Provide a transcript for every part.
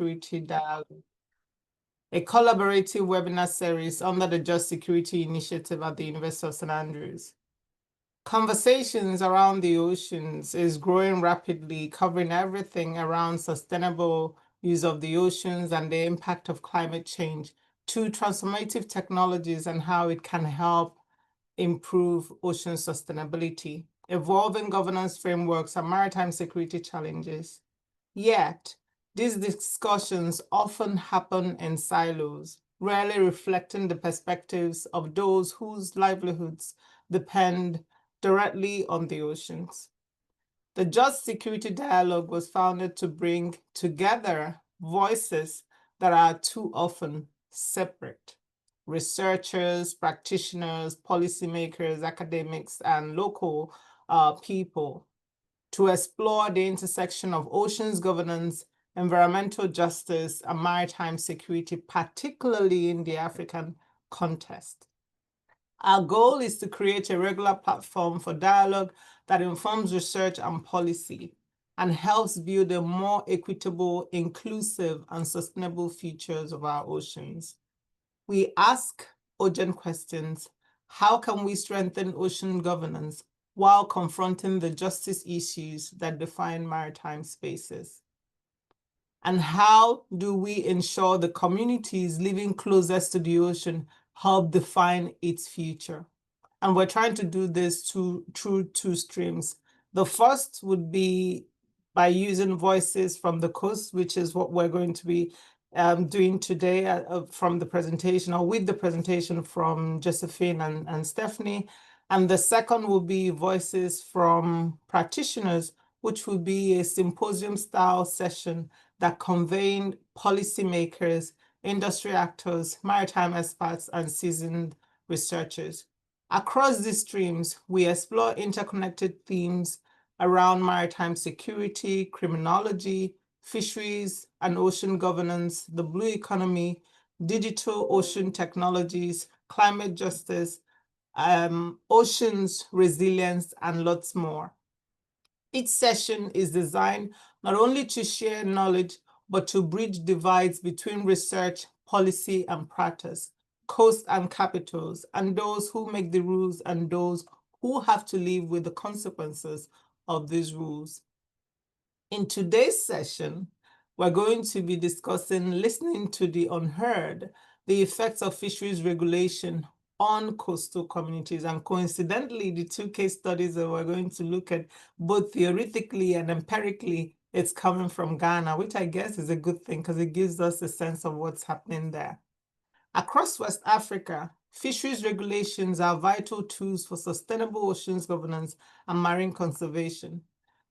SeaCurity Dialogues, a collaborative webinar series under the Just SeaCurity Initiative at the University of St. Andrews. Conversations around the oceans is growing rapidly, covering everything around sustainable use of the oceans and the impact of climate change to transformative technologies and how it can help improve ocean sustainability, evolving governance frameworks and maritime security challenges. Yet, these discussions often happen in silos, rarely reflecting the perspectives of those whose livelihoods depend directly on the oceans. The Just SeaCurity Dialogue was founded to bring together voices that are too often separate. Researchers, practitioners, policymakers, academics, and local people to explore the intersection of oceans governance, environmental justice, and maritime security, particularly in the African context. Our goal is to create a regular platform for dialogue that informs research and policy and helps build a more equitable, inclusive, and sustainable futures of our oceans. We ask urgent questions. How can we strengthen ocean governance while confronting the justice issues that define maritime spaces? And how do we ensure the communities living closest to the ocean help define its future? And we're trying to do this through two streams. The first would be by using voices from the coast, which is what we're going to be doing today from the presentation, or with the presentation from Josephine and Stephanie. And the second will be voices from practitioners, which will be a symposium-style session that conveying policymakers, industry actors, maritime experts, and seasoned researchers. Across these streams, we explore interconnected themes around maritime security, criminology, fisheries and ocean governance, the blue economy, digital ocean technologies, climate justice, oceans resilience, and lots more. Each session is designed not only to share knowledge, but to bridge divides between research, policy, and practice, coast and capitals, and those who make the rules and those who have to live with the consequences of these rules. In today's session, we're going to be discussing listening to the unheard, the effects of fisheries regulation on coastal communities. And coincidentally, the two case studies that we're going to look at, both theoretically and empirically, it's coming from Ghana, which I guess is a good thing because it gives us a sense of what's happening there. Across West Africa, fisheries regulations are vital tools for sustainable oceans governance and marine conservation.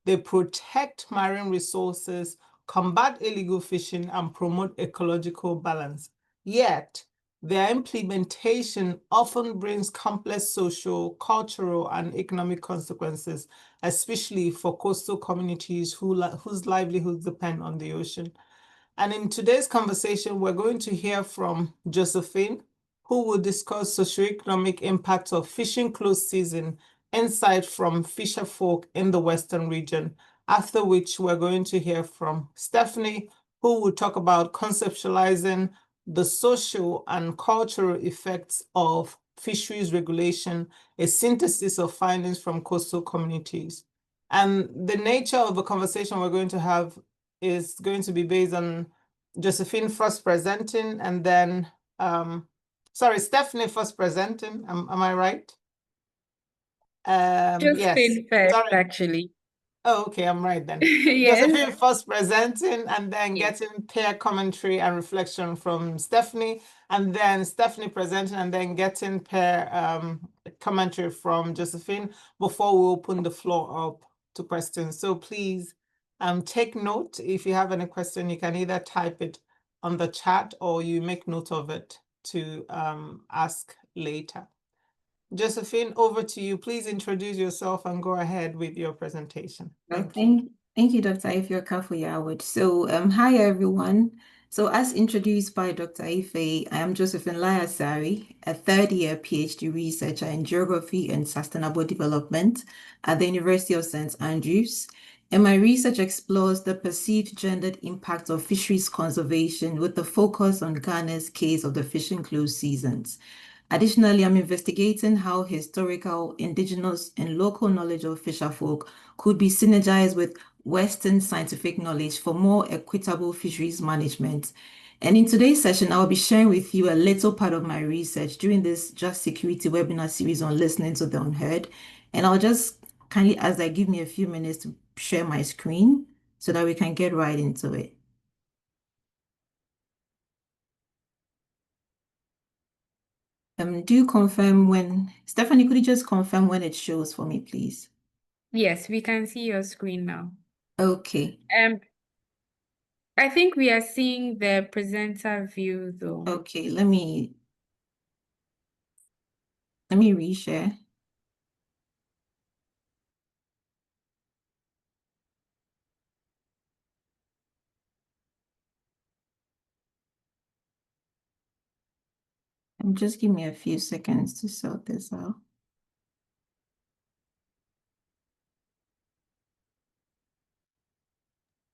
They protect marine resources, combat illegal fishing, and promote ecological balance. Yet, their implementation often brings complex social, cultural, and economic consequences, especially for coastal communities whose livelihoods depend on the ocean. And in today's conversation, we're going to hear from Josephine, who will discuss socioeconomic impacts of fishing close season, insight from fisher folk in the Western region, after which we're going to hear from Stephanie, who will talk about conceptualizing the social and cultural effects of fisheries regulation, a synthesis of findings from coastal communities. And the nature of the conversation we're going to have is going to be based on Josephine first presenting, and then, Stephanie first presenting, am I right? Josephine yes. first, actually. Oh, okay, I'm right then. Yes. Josephine first presenting, and then getting pair commentary and reflection from Stephanie, and then Stephanie presenting, and then getting pair commentary from Josephine before we open the floor up to questions. So please take note. If you have any question, you can either type it on the chat or you make note of it to ask later. Josephine, over to you. Please introduce yourself and go ahead with your presentation. Thank you, Dr. Ife Okafor-Yarwood. So, hi, everyone. So, as introduced by Dr. Ife, I am Josephine Layasari, a third-year PhD researcher in Geography and Sustainable Development at the University of St. Andrews. And my research explores the perceived gendered impact of fisheries conservation with the focus on Ghana's case of the fishing close seasons. Additionally, I'm investigating how historical, indigenous, and local knowledge of fisherfolk could be synergized with Western scientific knowledge for more equitable fisheries management. And in today's session, I'll be sharing with you a little part of my research during this Just SeaCurity webinar series on listening to the Unheard. And I'll just kindly ask that give me a few minutes to share my screen so that we can get right into it. Do you confirm when, Stephanie, could you just confirm when it shows for me, please? Yes, we can see your screen now. Okay. I think we are seeing the presenter view though. Okay, let me reshare. Just give me a few seconds to sort this out.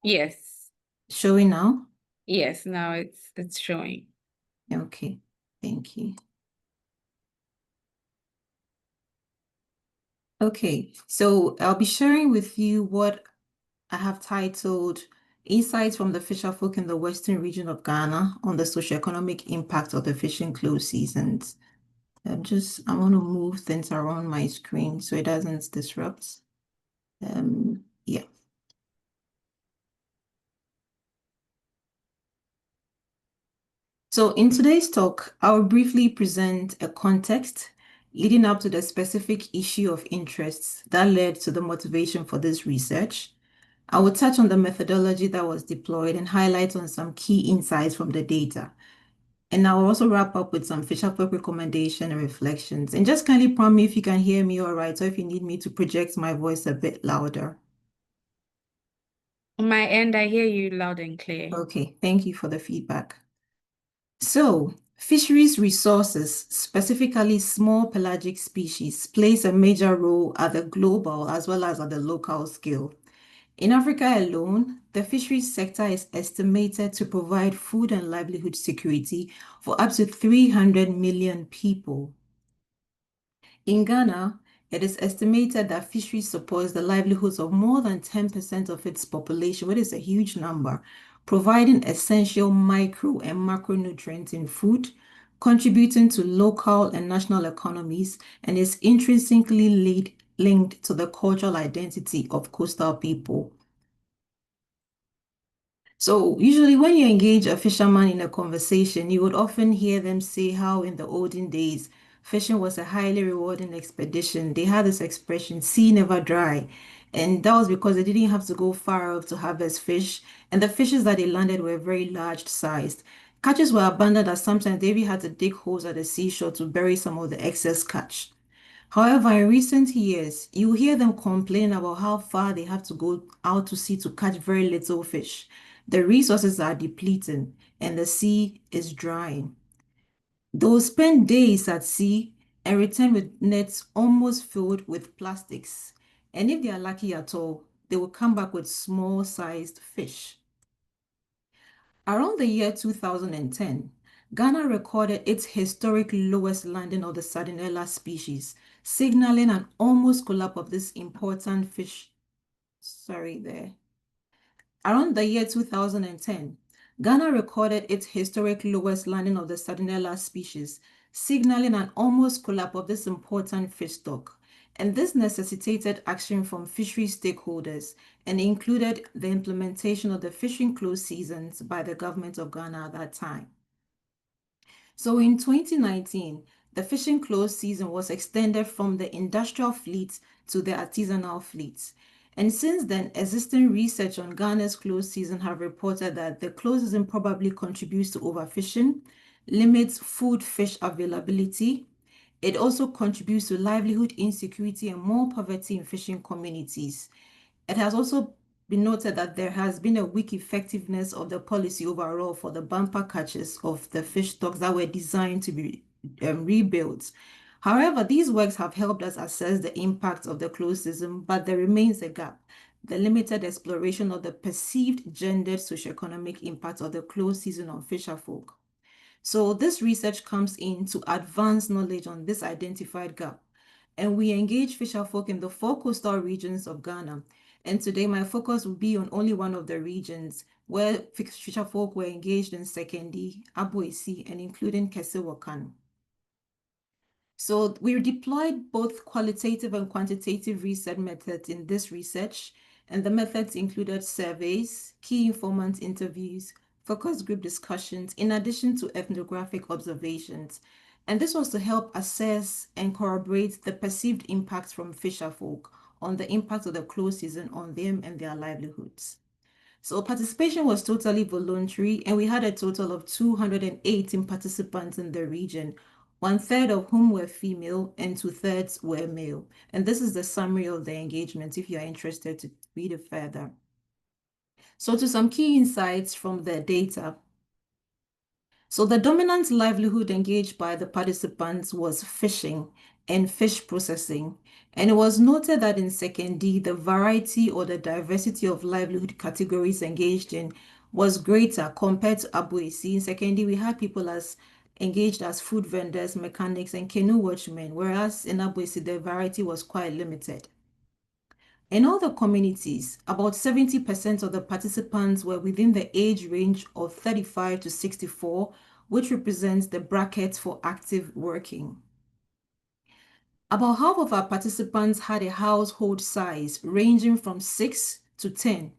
Yes. Showing now? Yes, now it's showing. Okay, thank you. Okay, so I'll be sharing with you what I have titled Insights from the Fisherfolk in the Western Region of Ghana on the Socioeconomic Impact of the Fishing Close Seasons. I want to move things around my screen so it doesn't disrupt. Yeah. So in today's talk, I'll briefly present a context leading up to the specific issue of interests that led to the motivation for this research. I will touch on the methodology that was deployed and highlight on some key insights from the data. And I will also wrap up with some fisherfolk recommendation and reflections. And just kindly prompt me if you can hear me all right, or if you need me to project my voice a bit louder. On my end, I hear you loud and clear. Okay, thank you for the feedback. So, fisheries resources, specifically small pelagic species, plays a major role at the global as well as at the local scale. In Africa alone, the fisheries sector is estimated to provide food and livelihood security for up to 300 million people. In Ghana, it is estimated that fisheries supports the livelihoods of more than 10% of its population, which is a huge number, providing essential micro and macronutrients in food, contributing to local and national economies, and is intrinsically linked to the cultural identity of coastal people. So usually when you engage a fisherman in a conversation, you would often hear them say how in the olden days, fishing was a highly rewarding expedition. They had this expression, sea never dry. And that was because they didn't have to go far out to harvest fish. And the fishes that they landed were very large sized. Catches were abundant as sometimes they even had to dig holes at the seashore to bury some of the excess catch. However, in recent years, you hear them complain about how far they have to go out to sea to catch very little fish. The resources are depleting and the sea is drying. They'll spend days at sea and return with nets almost filled with plastics. And if they are lucky at all, they will come back with small-sized fish. Around the year 2010, Ghana recorded its historic lowest landing of the Sardinella species, signaling an almost collapse of this important fish. Sorry there. Around the year 2010, Ghana recorded its historic lowest landing of the Sardinella species, signaling an almost collapse of this important fish stock. And this necessitated action from fishery stakeholders and included the implementation of the fishing close seasons by the government of Ghana at that time. So in 2019, the fishing close season was extended from the industrial fleet to the artisanal fleet. And since then, existing research on Ghana's close season have reported that the close season probably contributes to overfishing, limits food fish availability. It also contributes to livelihood insecurity and more poverty in fishing communities. It has also been noted that there has been a weak effectiveness of the policy overall for the bumper catches of the fish stocks that were designed to be rebuilt. However, these works have helped us assess the impact of the closed season, but there remains a gap. the limited exploration of the perceived gendered socioeconomic impact of the closed season on fisherfolk. So this research comes in to advance knowledge on this identified gap. And we engage fisherfolk in the 4 coastal regions of Ghana. And today my focus will be on only one of the regions where fisherfolk were engaged in Sekendi, Aboesi, and including Kesewakan. So we deployed both qualitative and quantitative research methods in this research, and the methods included surveys, key informant interviews, focus group discussions, in addition to ethnographic observations. And this was to help assess and corroborate the perceived impacts from fisherfolk on the impact of the closed season on them and their livelihoods. So participation was totally voluntary, and we had a total of 218 participants in the region, 1/3 of whom were female and 2/3 were male. And this is the summary of the engagement if you are interested to read it further. So to some key insights from the data. So the dominant livelihood engaged by the participants was fishing and fish processing. And it was noted that in Sekendi, the variety or the diversity of livelihood categories engaged in was greater compared to Aboesi. In Sekendi, we had people engaged as food vendors, mechanics, and canoe watchmen, whereas in Aboesi, the variety was quite limited. In all the communities, about 70% of the participants were within the age range of 35 to 64, which represents the bracket for active working. About half of our participants had a household size ranging from 6 to 10.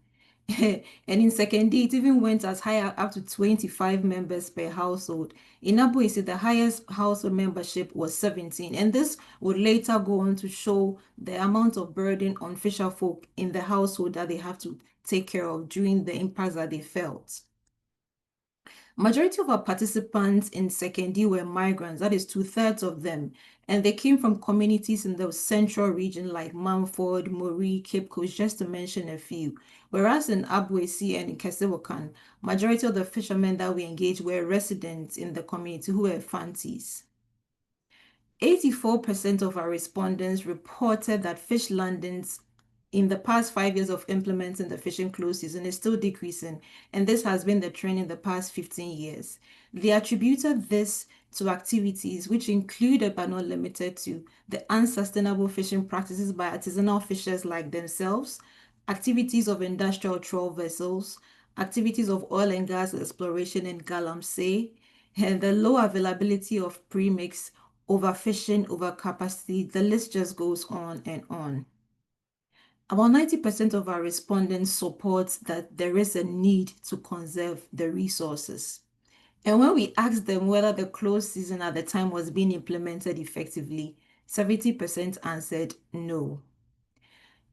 And in Sekendi, it even went as high up to 25 members per household. In Aboesi, the highest household membership was 17, and this would later go on to show the amount of burden on fisherfolk in the household that they have to take care of during the impacts that they felt. Majority of our participants in Sekendi were migrants, that is 2/3 of them, and they came from communities in the central region like Mumford, Mori, Cape Coast, just to mention a few. Whereas in Aboesi and in Kesewakan, majority of the fishermen that we engaged were residents in the community who were Fantis. 84% of our respondents reported that fish landings in the past 5 years of implementing the fishing close season is still decreasing, and this has been the trend in the past 15 years. They attributed this to activities which included but not limited to the unsustainable fishing practices by artisanal fishers like themselves, activities of industrial trawl vessels, activities of oil and gas exploration in Galamsey, and the low availability of premix, overfishing, overcapacity. The list just goes on and on. About 90% of our respondents support that there is a need to conserve the resources. And when we asked them whether the closed season at the time was being implemented effectively, 70% answered no.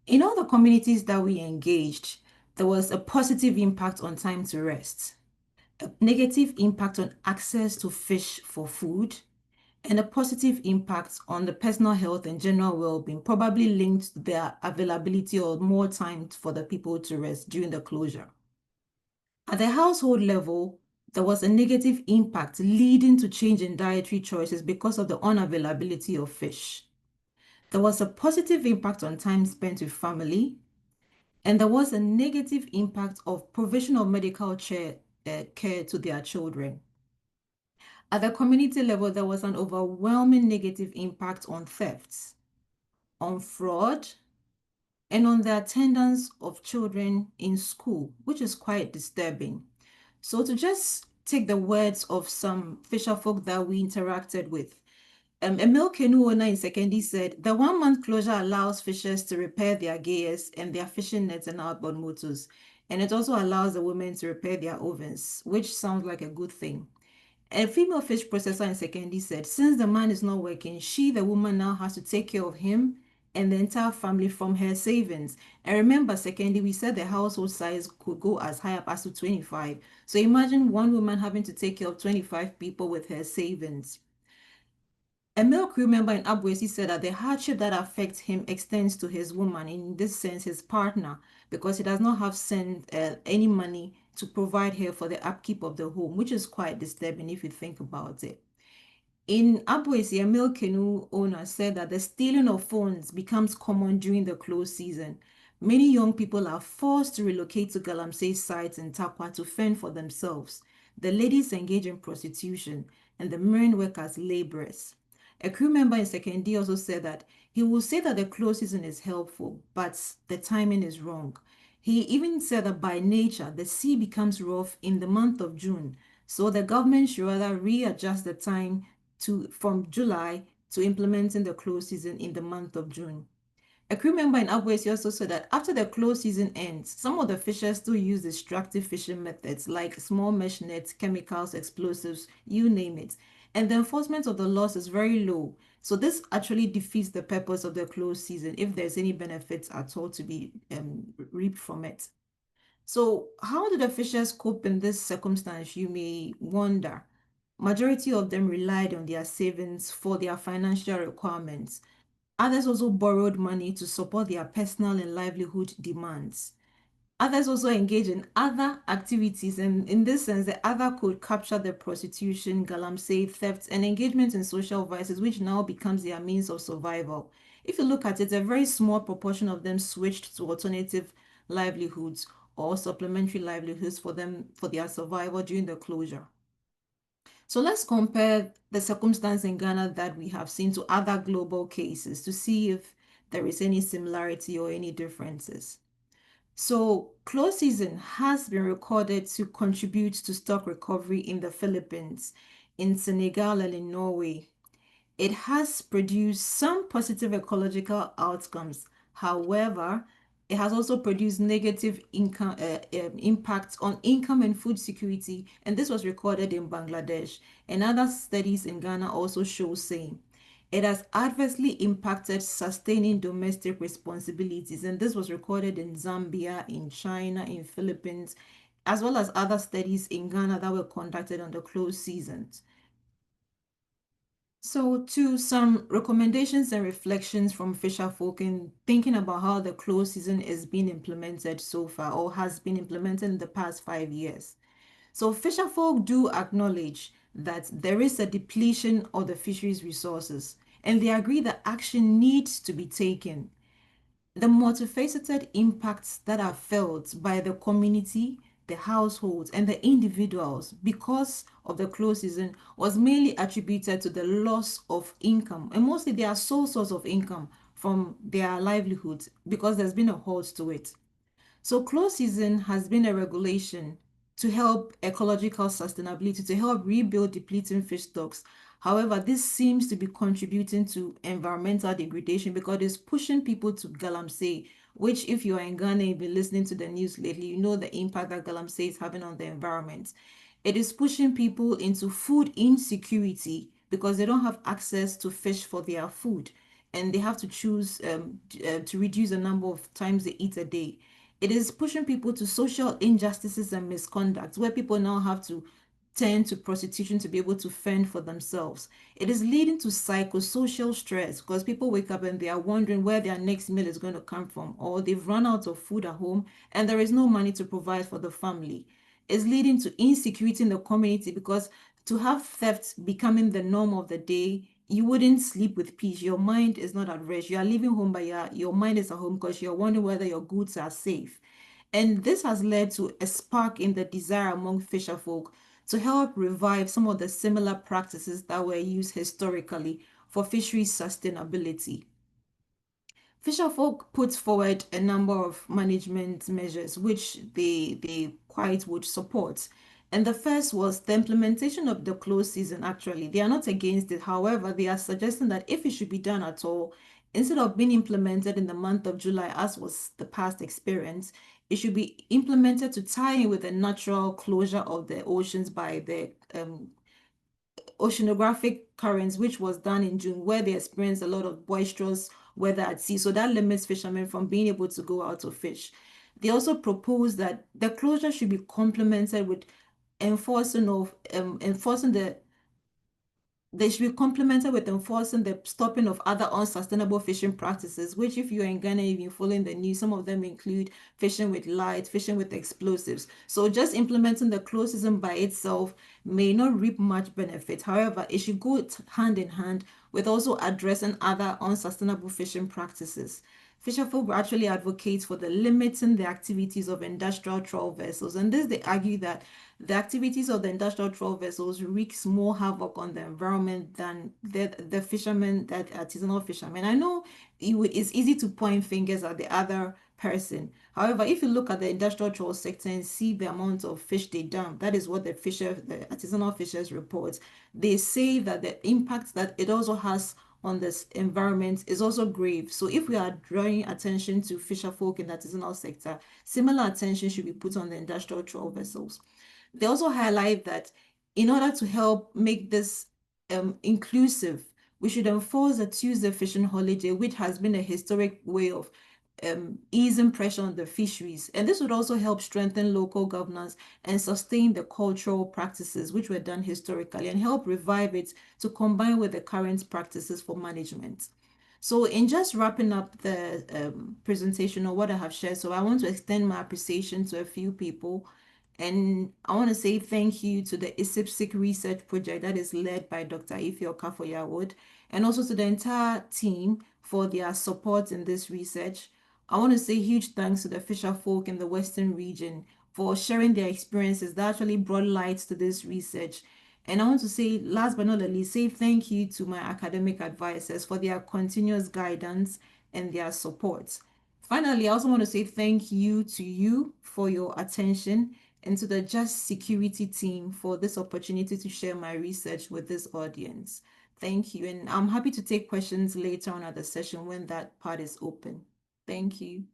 In all the communities that we engaged, there was a positive impact on time to rest, a negative impact on access to fish for food, and a positive impact on the personal health and general well-being, probably linked to their availability or more time for the people to rest during the closure. At the household level, there was a negative impact leading to change in dietary choices because of the unavailability of fish. There was a positive impact on time spent with family, and there was a negative impact of provision of medical care to their children. At the community level, there was an overwhelming negative impact on thefts, on fraud, and on the attendance of children in school, which is quite disturbing. So to just take the words of some fisherfolk that we interacted with, a male canoe owner in Sekendi said, the 1-month closure allows fishers to repair their gears and their fishing nets and outboard motors. And it also allows the women to repair their ovens, which sounds like a good thing. A female fish processor in Sekendi said, since the man is not working, she, the woman, now has to take care of him and the entire family from her savings. And remember, Sekendi, we said the household size could go as high up as to 25. So imagine one woman having to take care of 25 people with her savings. A male crew member in Aboesi said that the hardship that affects him extends to his woman, in this sense, his partner, because he does not have any money to provide her for the upkeep of the home, which is quite disturbing if you think about it. In Aboesi, a male canoe owner said that the stealing of phones becomes common during the closed season. Many young people are forced to relocate to Galamsey sites in Takwa to fend for themselves. The ladies engage in prostitution and the men work as laborers. A crew member in Second D also said that he will say that the close season is helpful, but the timing is wrong. He even said that by nature, the sea becomes rough in the month of June, so the government should rather readjust the time from July to implementing the close season in the month of June. A crew member in Abwesi also said that after the close season ends, some of the fishers still use destructive fishing methods like small mesh nets, chemicals, explosives, you name it. And the enforcement of the laws is very low. So this actually defeats the purpose of the close season if there's any benefits at all to be reaped from it. So how do the fishers cope in this circumstance, you may wonder. Majority of them relied on their savings for their financial requirements. Others also borrowed money to support their personal and livelihood demands. Others also engage in other activities, and in this sense, the other could capture the prostitution, galamsey, theft, and engagement in social vices, which now becomes their means of survival. If you look at it, a very small proportion of them switched to alternative livelihoods or supplementary livelihoods for their survival during the closure. So let's compare the circumstance in Ghana that we have seen to other global cases to see if there is any similarity or any differences. So close season has been recorded to contribute to stock recovery in the Philippines, in Senegal, and in Norway. It has produced some positive ecological outcomes. However, it has also produced negative income impacts on income and food security, and this was recorded in Bangladesh. And other studies in Ghana also show same. It has adversely impacted sustaining domestic responsibilities, and this was recorded in Zambia, in China, in Philippines, as well as other studies in Ghana that were conducted on the closed seasons. So, to some recommendations and reflections from fisherfolk in thinking about how the closed season is being implemented so far or has been implemented in the past 5 years. So, fisherfolk do acknowledge that there is a depletion of the fisheries resources, and they agree that action needs to be taken. The multifaceted impacts that are felt by the community, the households, and the individuals because of the closed season was mainly attributed to the loss of income, and mostly their sole source of income from their livelihoods because there's been a halt to it. So closed season has been a regulation to help ecological sustainability, to help rebuild depleting fish stocks. However, this seems to be contributing to environmental degradation because it's pushing people to galamsey, which if you are in Ghana, you've been listening to the news lately, you know the impact that galamsey is having on the environment. It is pushing people into food insecurity because they don't have access to fish for their food and they have to choose to reduce the number of times they eat a day. It is pushing people to social injustices and misconduct, where people now have to turn to prostitution to be able to fend for themselves. It is leading to psychosocial stress because people wake up and they are wondering where their next meal is going to come from, or they've run out of food at home and there is no money to provide for the family. It's leading to insecurity in the community because to have theft becoming the norm of the day, you wouldn't sleep with peace. Your mind is not at rest. You are leaving home, but your mind is at home because you're wondering whether your goods are safe. And this has led to a spark in the desire among fisherfolk to help revive some of the similar practices that were used historically for fisheries sustainability. Fisherfolk put forward a number of management measures which they quite would support. And the first was the implementation of the closed season, actually. They are not against it. However, they are suggesting that if it should be done at all, instead of being implemented in the month of July, as was the past experience, it should be implemented to tie in with the natural closure of the oceans by the oceanographic currents, which was done in June, where they experienced a lot of boisterous weather at sea. So that limits fishermen from being able to go out to fish. They also proposed that the closure should be complemented with enforcing the they should be complemented with enforcing the stopping of other unsustainable fishing practices, which if you're in Ghana, you've been following the news, some of them include fishing with light, fishing with explosives. So just implementing the closed season by itself may not reap much benefit. However, it should go hand in hand with also addressing other unsustainable fishing practices. Fisherfolk actually advocates for the limiting the activities of industrial trawl vessels. And this, they argue that the activities of the industrial trawl vessels wreaks more havoc on the environment than the fishermen, that artisanal fishermen. I know it's easy to point fingers at the other person. However, if you look at the industrial trawl sector and see the amount of fish they dump, that is what the artisanal fishers report. They say that the impact that it also has on this environment is also grave. So if we are drawing attention to fisher folk in the artisanal sector, similar attention should be put on the industrial trawl vessels. They also highlight that in order to help make this inclusive, we should enforce a Tuesday fishing holiday, which has been a historic way of easing pressure on the fisheries. And this would also help strengthen local governance and sustain the cultural practices which were done historically, and help revive it to combine with the current practices for management. So in just wrapping up the presentation or what I have shared, so I want to extend my appreciation to a few people. And I want to say thank you to the ISIPSIC research project that is led by Dr. Ife Okafoyawod, and also to the entire team for their support in this research. I want to say huge thanks to the fisher folk in the Western region for sharing their experiences that actually brought light to this research. And I want to say, last but not least, say thank you to my academic advisors for their continuous guidance and their support. Finally, I also want to say thank you to you for your attention, and to the Just SeaCurity team for this opportunity to share my research with this audience. Thank you. And I'm happy to take questions later on at the session when that part is open. Thank you.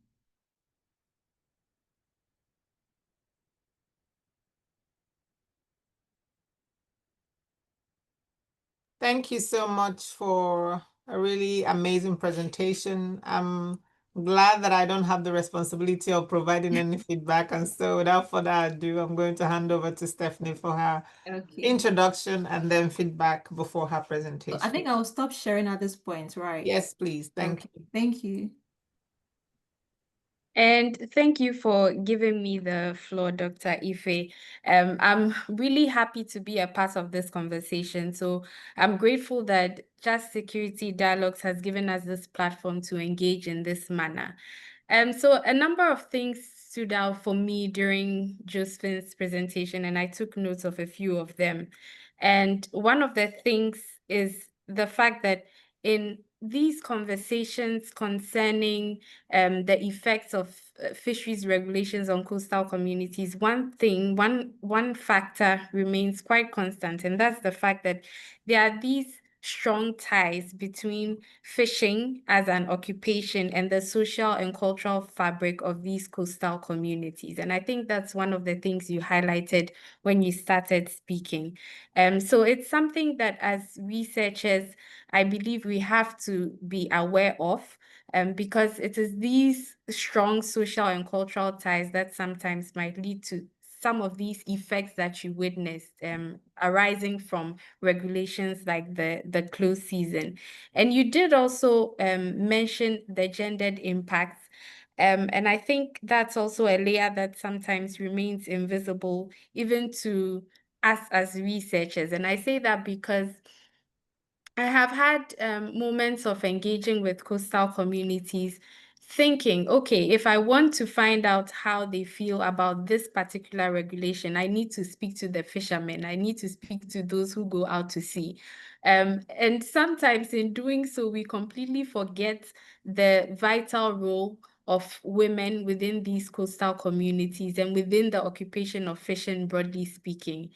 Thank you so much for a really amazing presentation. I'm glad that I don't have the responsibility of providing any feedback. And so without further ado, I'm going to hand over to Stephanie for her introduction and then feedback before her presentation. I think I'll stop sharing at this point, right? Yes, please. Thank you. Thank you. And thank you for giving me the floor, Dr. Ife. I'm really happy to be a part of this conversation. So I'm grateful that Just SeaCurity Dialogues has given us this platform to engage in this manner. So a number of things stood out for me during Josephine's presentation, and I took notes of a few of them. And one of the things is the fact that in these conversations concerning the effects of fisheries regulations on coastal communities, one factor remains quite constant, and that's the fact that there are these strong ties between fishing as an occupation and the social and cultural fabric of these coastal communities. And I think that's one of the things you highlighted when you started speaking. So it's something that as researchers, I believe we have to be aware of, because it is these strong social and cultural ties that sometimes might lead to some of these effects that you witnessed arising from regulations like the close season. And you did also mention the gendered impacts. And I think that's also a layer that sometimes remains invisible even to us as researchers. And I say that because I have had moments of engaging with coastal communities, thinking, okay, if I want to find out how they feel about this particular regulation, I need to speak to the fishermen. I need to speak to those who go out to sea. And sometimes in doing so, we completely forget the vital role of women within these coastal communities and within the occupation of fishing, broadly speaking.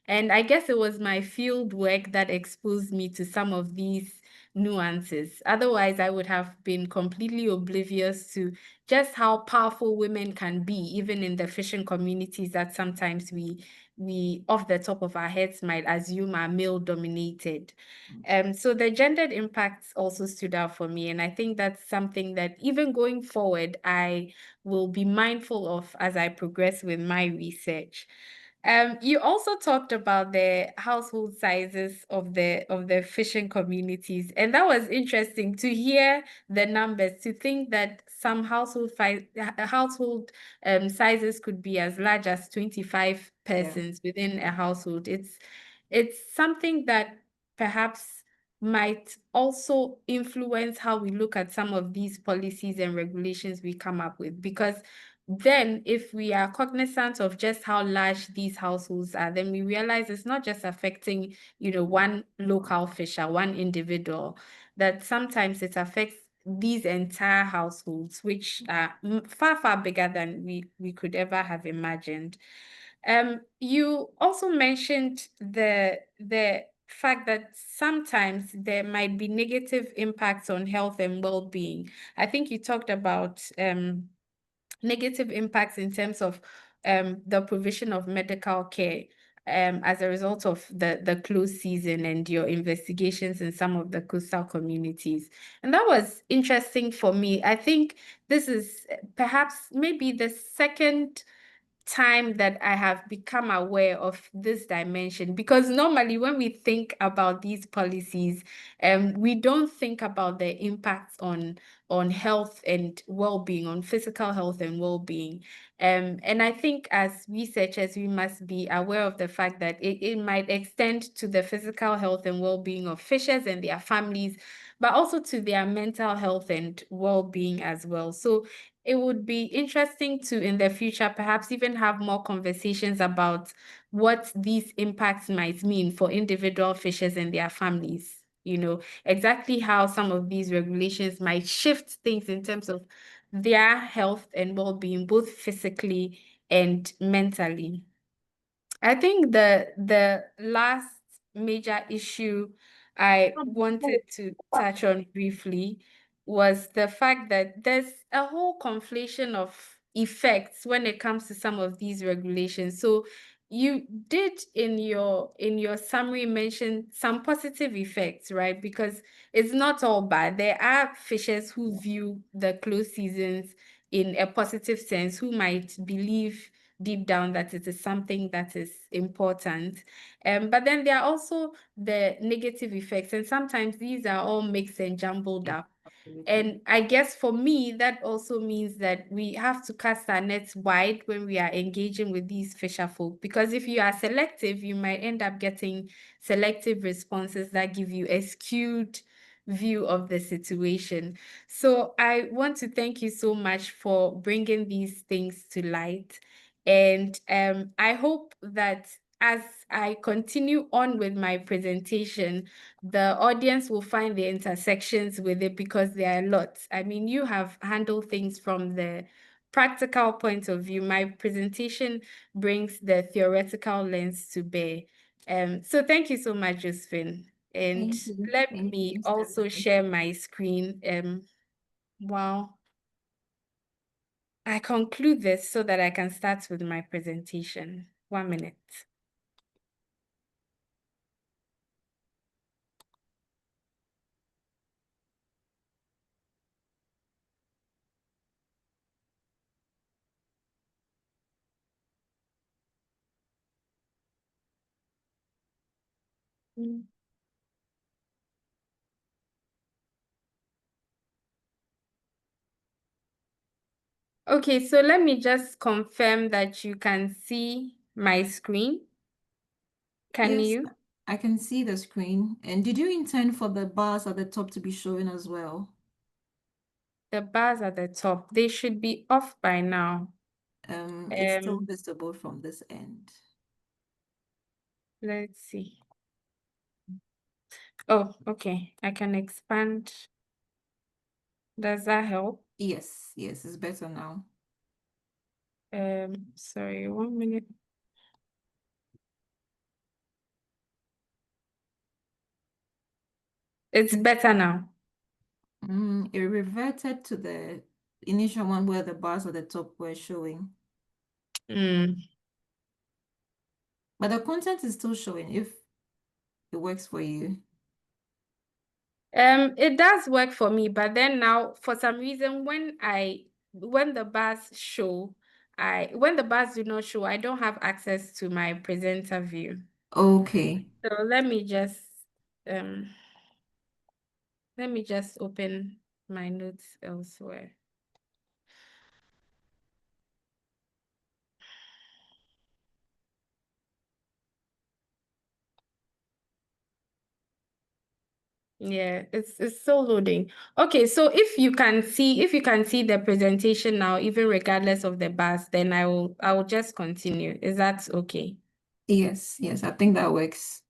And I guess it was my field work that exposed me to some of these nuances. Otherwise, I would have been completely oblivious to just how powerful women can be, even in the fishing communities that sometimes we off the top of our heads might assume are male dominated. So the gendered impacts also stood out for me. And I think that's something that even going forward, I will be mindful of as I progress with my research. You also talked about the household sizes of the fishing communities, and that was interesting to hear the numbers, to think that some household sizes could be as large as 25 persons within a household. It's something that perhaps might also influence how we look at some of these policies and regulations we come up with. Because then if we are cognizant of just how large these households are, then we realize it's not just affecting, one local fisher, one individual, that sometimes it affects these entire households, which are far, far bigger than we could ever have imagined. You also mentioned the fact that sometimes there might be negative impacts on health and well-being. I think you talked about negative impacts in terms of the provision of medical care as a result of the close season and your investigations in some of the coastal communities. And that was interesting for me. I think this is perhaps maybe the second time that I have become aware of this dimension, because normally when we think about these policies, we don't think about the impacts on health and well-being, on physical health and well-being. And I think as researchers, we must be aware of the fact that it might extend to the physical health and well-being of fishers and their families, but also to their mental health and well-being as well. So it would be interesting to, in the future, perhaps even have more conversations about what these impacts might mean for individual fishers and their families. Exactly how some of these regulations might shift things in terms of their health and well-being, both physically and mentally. I think the last major issue I wanted to touch on briefly was the fact that there's a whole conflation of effects when it comes to some of these regulations. So you did in your summary mention some positive effects, right? Because it's not all bad. There are fishers who view the close seasons in a positive sense, who might believe deep down that it is something that is important. But then there are also the negative effects, and sometimes these are all mixed and jumbled up. And I guess for me, that also means that we have to cast our nets wide when we are engaging with these fisher folk, because if you are selective, you might end up getting selective responses that give you a skewed view of the situation. So I want to thank you so much for bringing these things to light. And I hope that as I continue on with my presentation, the audience will find the intersections with it, because there are lots. I mean, you have handled things from the practical point of view. My presentation brings the theoretical lens to bear. So thank you so much, Josephine. And Thank you. let Thank me you. also share my screen while I conclude this so that I can start with my presentation. 1 minute. Okay, so let me just confirm that you can see my screen. Can Yes, you? I can see the screen. And did you intend for the bars at the top to be showing as well? The bars at the top, they should be off by now. It's still visible from this end. Let's see. Oh, okay. I can expand. Does that help? Yes, yes, it's better now. Sorry, 1 minute. It's better now. It reverted to the initial one where the bars at the top were showing. But the content is still showing if it works for you. It does work for me, but then now for some reason when the bars show, when the bars do not show, I don't have access to my presenter view. Okay. So let me just open my notes elsewhere. Yeah, it's still loading. Okay, so if you can see the presentation now, even regardless of the bars, then I will just continue. Is that okay? Yes, I think that works.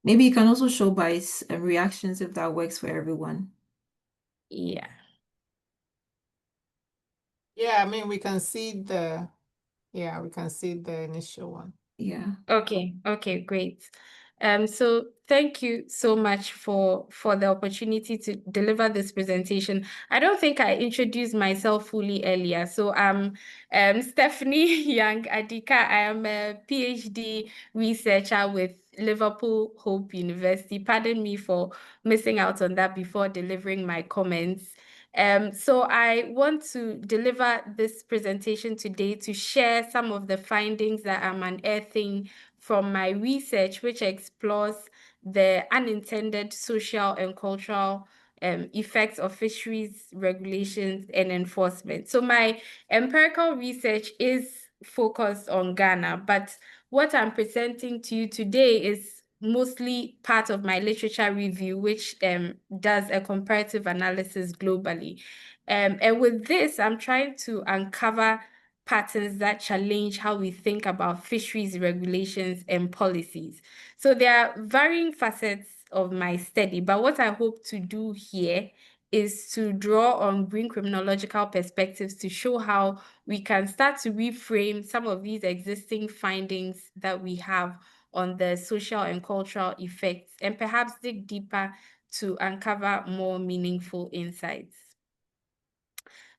Maybe you can also show by reactions if that works for everyone. Yeah. Yeah, I mean, we can see the initial one. Yeah. Okay, great. So thank you so much for the opportunity to deliver this presentation. I don't think I introduced myself fully earlier. So I'm Stephanie Young Adika. I am a PhD researcher with Liverpool Hope University. Pardon me for missing out on that before delivering my comments. So I want to deliver this presentation today to share some of the findings that I'm unearthing from my research, which explores the unintended social and cultural effects of fisheries regulations and enforcement. So my empirical research is focused on Ghana, but what I'm presenting to you today is mostly part of my literature review, which does a comparative analysis globally. And with this, I'm trying to uncover patterns that challenge how we think about fisheries regulations and policies. So there are varying facets of my study, but what I hope to do here is to draw on green criminological perspectives to show how we can start to reframe some of these existing findings that we have on the social and cultural effects, and perhaps dig deeper to uncover more meaningful insights.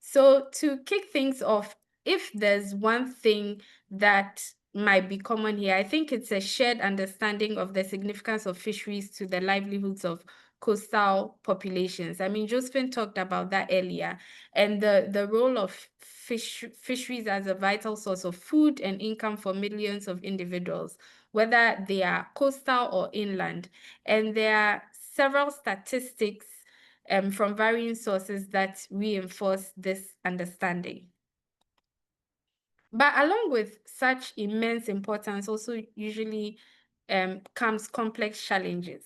So to kick things off, if there's one thing that might be common here, I think it's a shared understanding of the significance of fisheries to the livelihoods of coastal populations. I mean, Josephine talked about that earlier, and the role of fisheries as a vital source of food and income for millions of individuals, whether they are coastal or inland. And there are several statistics from varying sources that reinforce this understanding. But along with such immense importance, also usually comes complex challenges.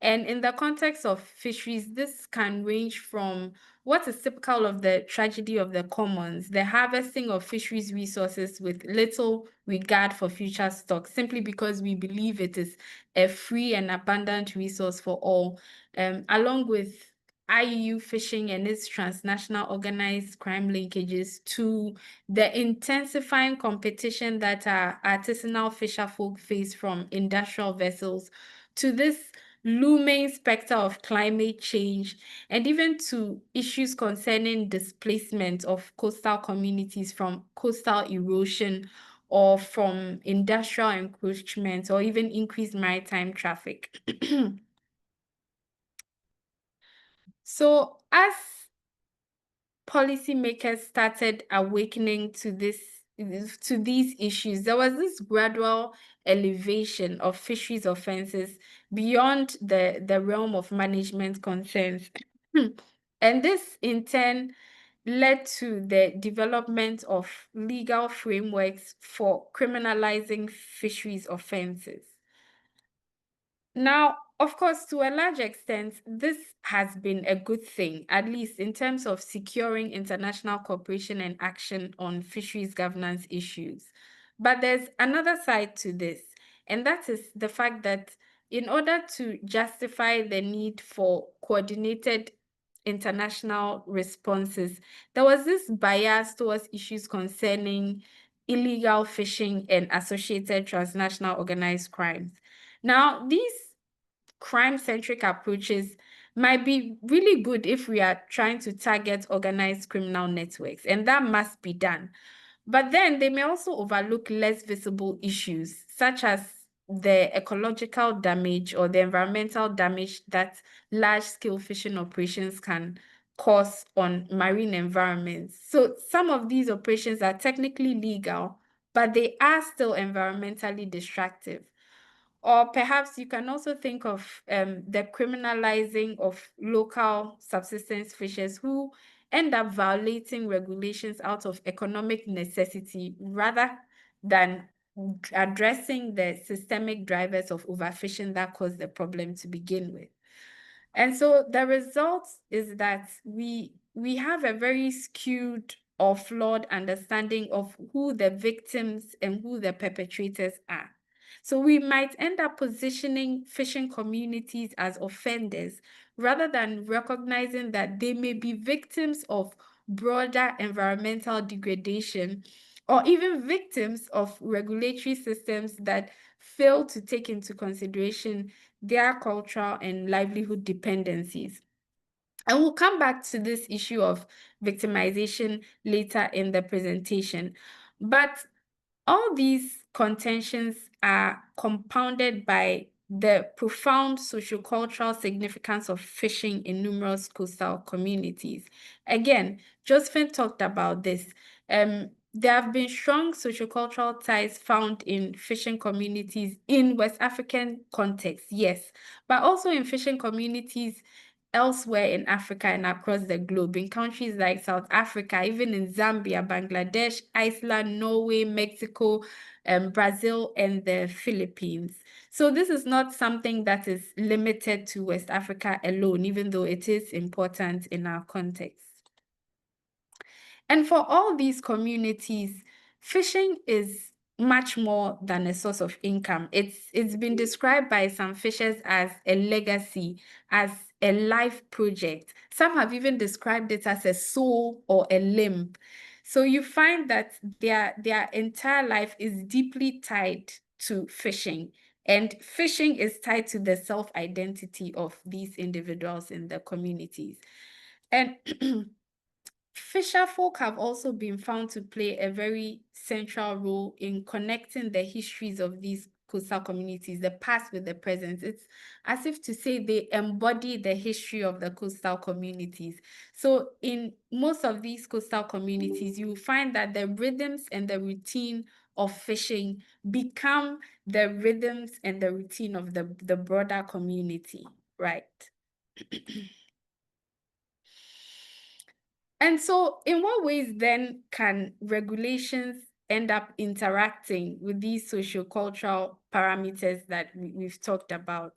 And in the context of fisheries, this can range from what is typical of the tragedy of the commons, the harvesting of fisheries resources with little regard for future stock, simply because we believe it is a free and abundant resource for all, along with IUU fishing and its transnational organized crime linkages to the intensifying competition that our artisanal fisherfolk face from industrial vessels, to this looming specter of climate change, and even to issues concerning displacement of coastal communities from coastal erosion or from industrial encroachment or even increased maritime traffic. So as policymakers started awakening to these issues, there was this gradual elevation of fisheries offenses beyond the realm of management concerns. And this in turn led to the development of legal frameworks for criminalizing fisheries offenses. Now, of course, to a large extent, this has been a good thing, at least in terms of securing international cooperation and action on fisheries governance issues. But there's another side to this, and that is the fact that in order to justify the need for coordinated international responses, there was this bias towards issues concerning illegal fishing and associated transnational organized crimes. Now, these crime-centric approaches might be really good if we are trying to target organized criminal networks, and that must be done. But then they may also overlook less visible issues, such as the ecological damage or the environmental damage that large-scale fishing operations can cause on marine environments. So some of these operations are technically legal, but they are still environmentally destructive. Or perhaps you can also think of the criminalizing of local subsistence fishers who end up violating regulations out of economic necessity rather than addressing the systemic drivers of overfishing that caused the problem to begin with. And so the result is that we have a very skewed or flawed understanding of who the victims and who the perpetrators are. So we might end up positioning fishing communities as offenders rather than recognizing that they may be victims of broader environmental degradation or even victims of regulatory systems that fail to take into consideration their cultural and livelihood dependencies. And we'll come back to this issue of victimization later in the presentation. But all these contentions are compounded by the profound sociocultural significance of fishing in numerous coastal communities. Again, Josephine talked about this. There have been strong sociocultural ties found in fishing communities in West African contexts, yes, but also in fishing communities elsewhere in Africa and across the globe, in countries like South Africa, even in Zambia, Bangladesh, Iceland, Norway, Mexico, Brazil, and the Philippines. So this is not something that is limited to West Africa alone, even though it is important in our context. And for all these communities, fishing is much more than a source of income. It's been described by some fishers as a legacy, as a life project. Some have even described it as a soul or a limb. So you find that their entire life is deeply tied to fishing. And fishing is tied to the self-identity of these individuals in the communities. And fisher folk have also been found to play a very central role in connecting the histories of these coastal communities, the past with the present. It's as if to say they embody the history of the coastal communities. So in most of these coastal communities, you will find that the rhythms and the routine of fishing become the rhythms and the routine of the broader community, right? And so, in what ways then can regulations end up interacting with these sociocultural parameters that we've talked about?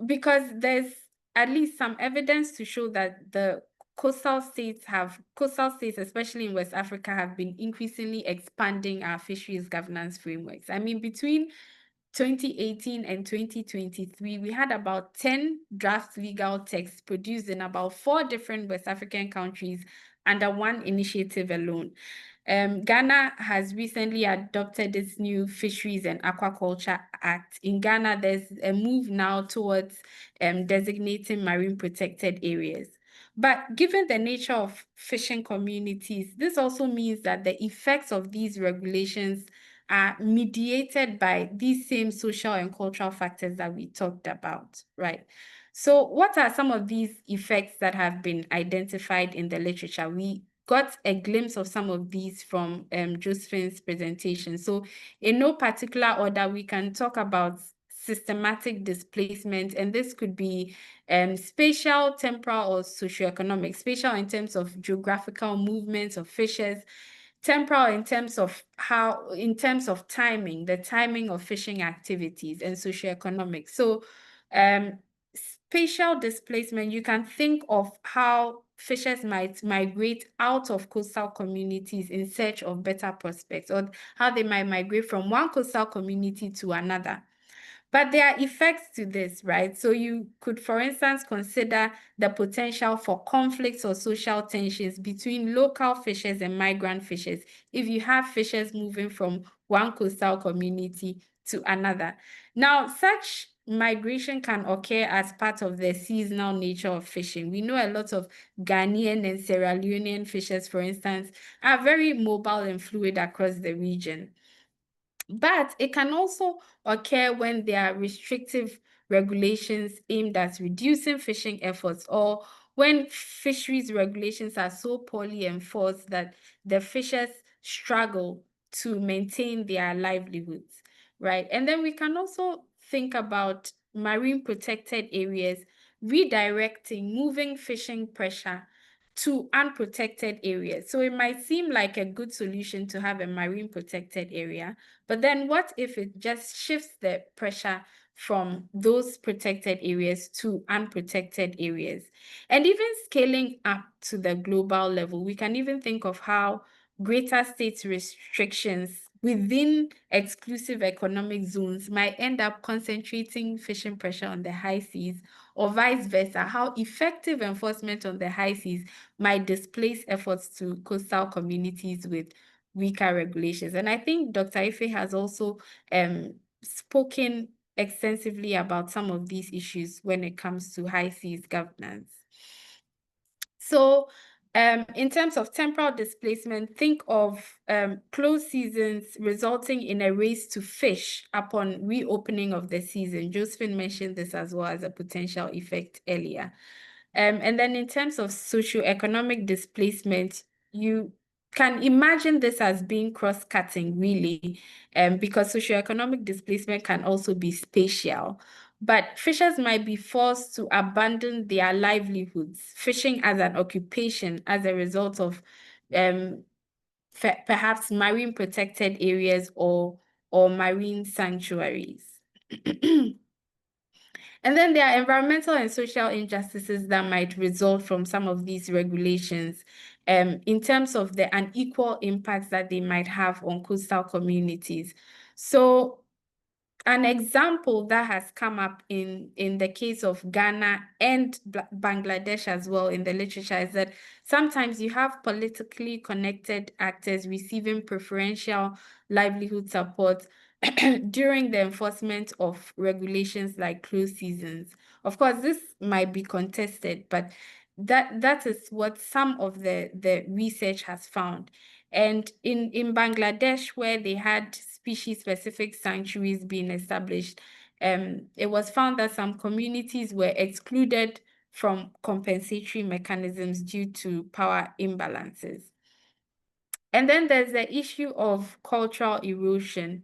Because there's at least some evidence to show that the coastal states, especially in West Africa, have been increasingly expanding our fisheries governance frameworks. I mean, between 2018 and 2023, we had about 10 draft legal texts produced in about 4 different West African countries under one initiative alone. Ghana has recently adopted its new Fisheries and Aquaculture Act. In Ghana, there's a move now towards designating marine protected areas. But given the nature of fishing communities, this also means that the effects of these regulations are mediated by these same social and cultural factors that we talked about, right? So what are some of these effects that have been identified in the literature? We got a glimpse of some of these from Josephine's presentation. So in no particular order, we can talk about systematic displacement, and this could be spatial, temporal, or socioeconomic. Spatial in terms of geographical movements of fishes, temporal in terms of timing, the timing of fishing activities, and socioeconomic. So spatial displacement, you can think of how fishers might migrate out of coastal communities in search of better prospects, or how they might migrate from one coastal community to another. But there are effects to this, right? So you could, for instance, consider the potential for conflicts or social tensions between local fishers and migrant fishers if you have fishers moving from one coastal community to another. Now, such migration can occur as part of the seasonal nature of fishing. We know a lot of Ghanaian and Sierra Leonean fishers, for instance, are very mobile and fluid across the region. But it can also occur when there are restrictive regulations aimed at reducing fishing efforts, or when fisheries regulations are so poorly enforced that the fishers struggle to maintain their livelihoods, right? And then we can also think about marine protected areas redirecting, moving fishing pressure to unprotected areas. So it might seem like a good solution to have a marine protected area, but then what if it just shifts the pressure from those protected areas to unprotected areas. And even scaling up to the global level, we can even think of how greater state restrictions within exclusive economic zones might end up concentrating fishing pressure on the high seas, or vice versa, how effective enforcement on the high seas might displace efforts to coastal communities with weaker regulations. And I think Dr. Ife has also spoken extensively about some of these issues when it comes to high seas governance. So in terms of temporal displacement, think of closed seasons resulting in a race to fish upon reopening of the season. Josephine mentioned this as well as a potential effect earlier. And then in terms of socioeconomic displacement, you can imagine this as being cross-cutting, really, because socioeconomic displacement can also be spatial. But fishers might be forced to abandon their livelihoods, fishing as an occupation as a result of perhaps marine protected areas or marine sanctuaries. And then there are environmental and social injustices that might result from some of these regulations in terms of the unequal impacts that they might have on coastal communities. So an example that has come up in the case of Ghana and Bangladesh as well in the literature is that sometimes you have politically connected actors receiving preferential livelihood support during the enforcement of regulations like closed seasons. Of course, this might be contested, but that is what some of the research has found. And in Bangladesh, where they had species-specific sanctuaries being established, it was found that some communities were excluded from compensatory mechanisms due to power imbalances. And then there's the issue of cultural erosion.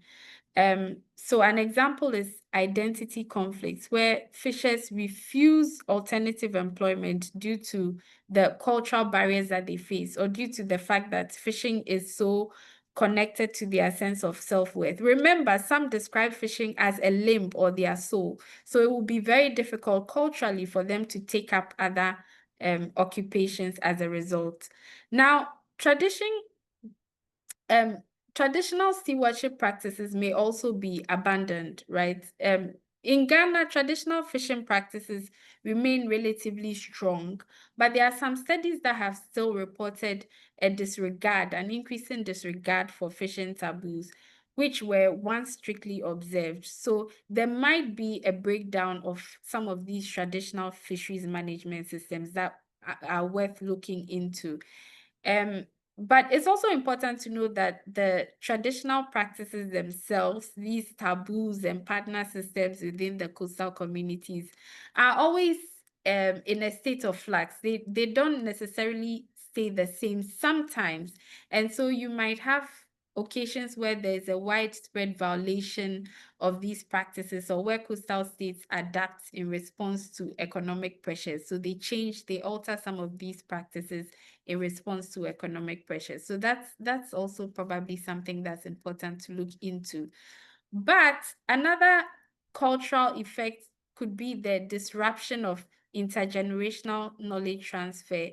So an example is identity conflicts, where fishers refuse alternative employment due to the cultural barriers that they face, or due to the fact that fishing is so connected to their sense of self-worth. Remember, some describe fishing as a limb or their soul. So it will be very difficult culturally for them to take up other occupations as a result. Now, traditional stewardship practices may also be abandoned, right? In Ghana, traditional fishing practices remain relatively strong, but there are some studies that have still reported an increasing disregard for fishing taboos, which were once strictly observed. So there might be a breakdown of some of these traditional fisheries management systems that are worth looking into. But it's also important to know that the traditional practices themselves, these taboos and partner systems within the coastal communities, are always in a state of flux. They don't necessarily stay the same sometimes. And so you might have occasions where there's a widespread violation of these practices, or where coastal states adapt in response to economic pressures. So they alter some of these practices in response to economic pressures. So that's also probably something that's important to look into. But another cultural effect could be the disruption of intergenerational knowledge transfer,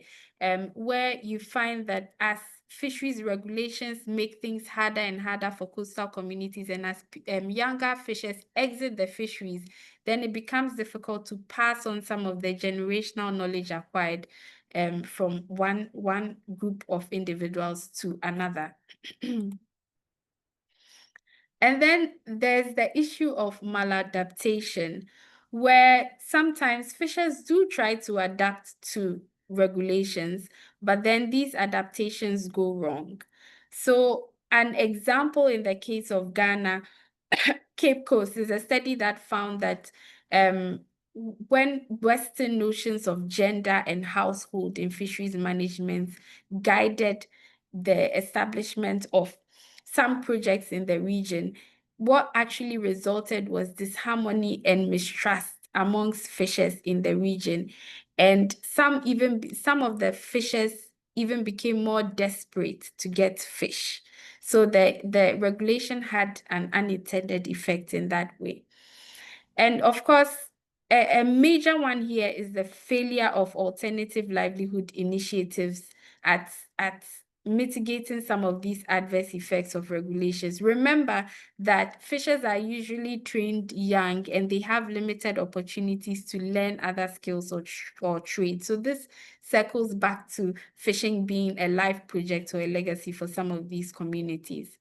where you find that as fisheries regulations make things harder and harder for coastal communities, and as younger fishers exit the fisheries, then it becomes difficult to pass on some of the generational knowledge acquired from one group of individuals to another. And then there's the issue of maladaptation, where sometimes fishers do try to adapt to regulations, but then these adaptations go wrong. So an example in the case of Ghana, Cape Coast, is a study that found that when Western notions of gender and household in fisheries management guided the establishment of some projects in the region, what actually resulted was disharmony and mistrust amongst fishers in the region. And some of the fishers even became more desperate to get fish. So the regulation had an unintended effect in that way. And of course, a major one here is the failure of alternative livelihood initiatives at mitigating some of these adverse effects of regulations. Remember that fishers are usually trained young and they have limited opportunities to learn other skills or trades. So this circles back to fishing being a life project or a legacy for some of these communities.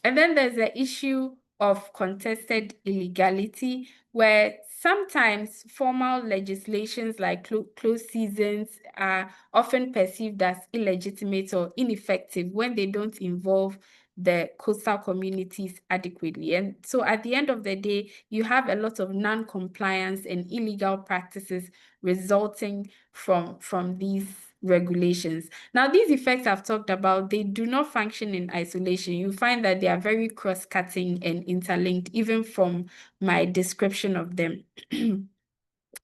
And then there's the issue of contested illegality, where sometimes formal legislations like closed seasons are often perceived as illegitimate or ineffective when they don't involve the coastal communities adequately. And so at the end of the day, you have a lot of non-compliance and illegal practices resulting from these regulations. Now, these effects I've talked about, they do not function in isolation. You find that they are very cross-cutting and interlinked, even from my description of them.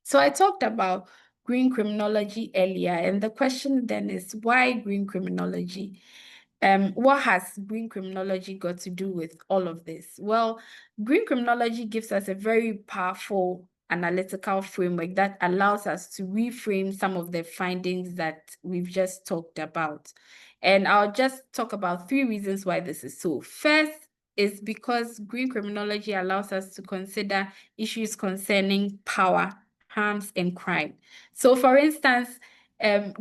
So I talked about green criminology earlier, and the question then is, why green criminology? What has green criminology got to do with all of this? Well, green criminology gives us a very powerful analytical framework that allows us to reframe some of the findings that we've just talked about. And I'll just talk about 3 reasons why this is so. First is because green criminology allows us to consider issues concerning power, harms, and crime. So for instance,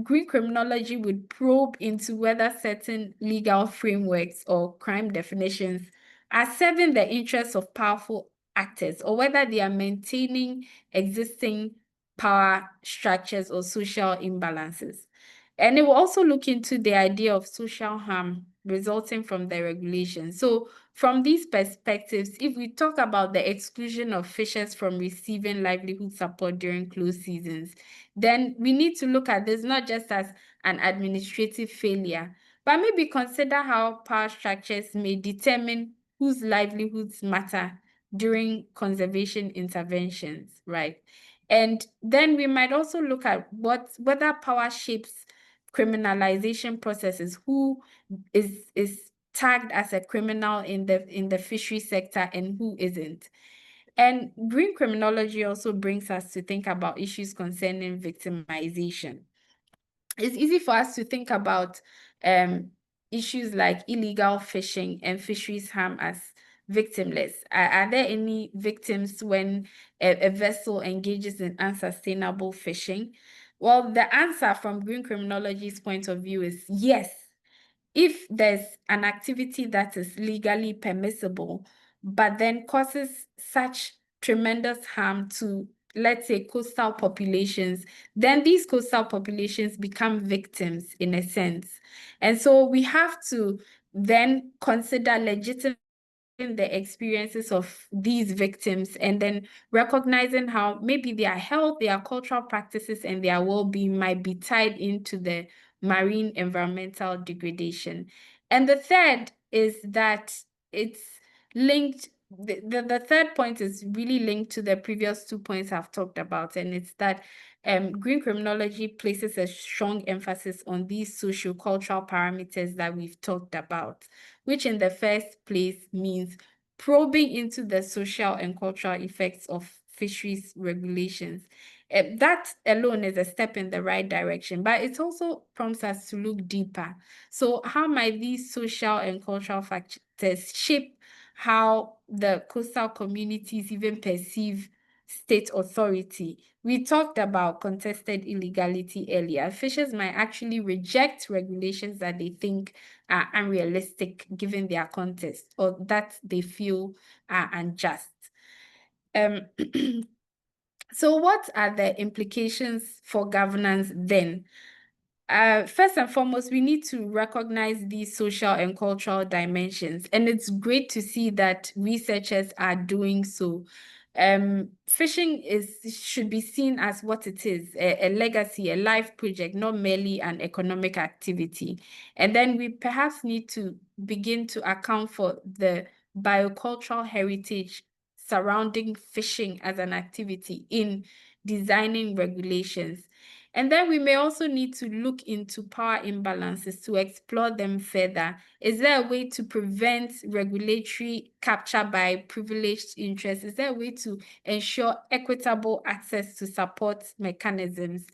green criminology would probe into whether certain legal frameworks or crime definitions are serving the interests of powerful actors, or whether they are maintaining existing power structures or social imbalances. And it will also look into the idea of social harm resulting from the regulation. So from these perspectives, if we talk about the exclusion of fishers from receiving livelihood support during closed seasons, then we need to look at this not just as an administrative failure, but maybe consider how power structures may determine whose livelihoods matter during conservation interventions, right? And then we might also look at whether power shapes criminalization processes, who is tagged as a criminal in the fishery sector and who isn't. And green criminology also brings us to think about issues concerning victimization. It's easy for us to think about issues like illegal fishing and fisheries harm as victimless. Are there any victims when a vessel engages in unsustainable fishing? Well, the answer from green criminology's point of view is yes. If there's an activity that is legally permissible, but then causes such tremendous harm to, let's say, coastal populations, then these coastal populations become victims in a sense. And so we have to then consider legitimate the experiences of these victims, and then recognizing how maybe their health, their cultural practices, and their well-being might be tied into the marine environmental degradation. And the third is that it's linked, the third point is really linked to the previous 2 points I've talked about, and it's that green criminology places a strong emphasis on these socio-cultural parameters that we've talked about, which in the first place means probing into the social and cultural effects of fisheries regulations. That alone is a step in the right direction, but it also prompts us to look deeper. So how might these social and cultural factors shape how the coastal communities even perceive state authority? We talked about contested illegality earlier. Fishers might actually reject regulations that they think are unrealistic given their context, or that they feel are unjust. So what are the implications for governance then? First and foremost, we need to recognize these social and cultural dimensions, and it's great to see that researchers are doing so. Fishing should be seen as what it is, a legacy, a life project, not merely an economic activity. And then we perhaps need to begin to account for the biocultural heritage surrounding fishing as an activity in designing regulations. And then we may also need to look into power imbalances to explore them further. Is there a way to prevent regulatory capture by privileged interests? Is there a way to ensure equitable access to support mechanisms?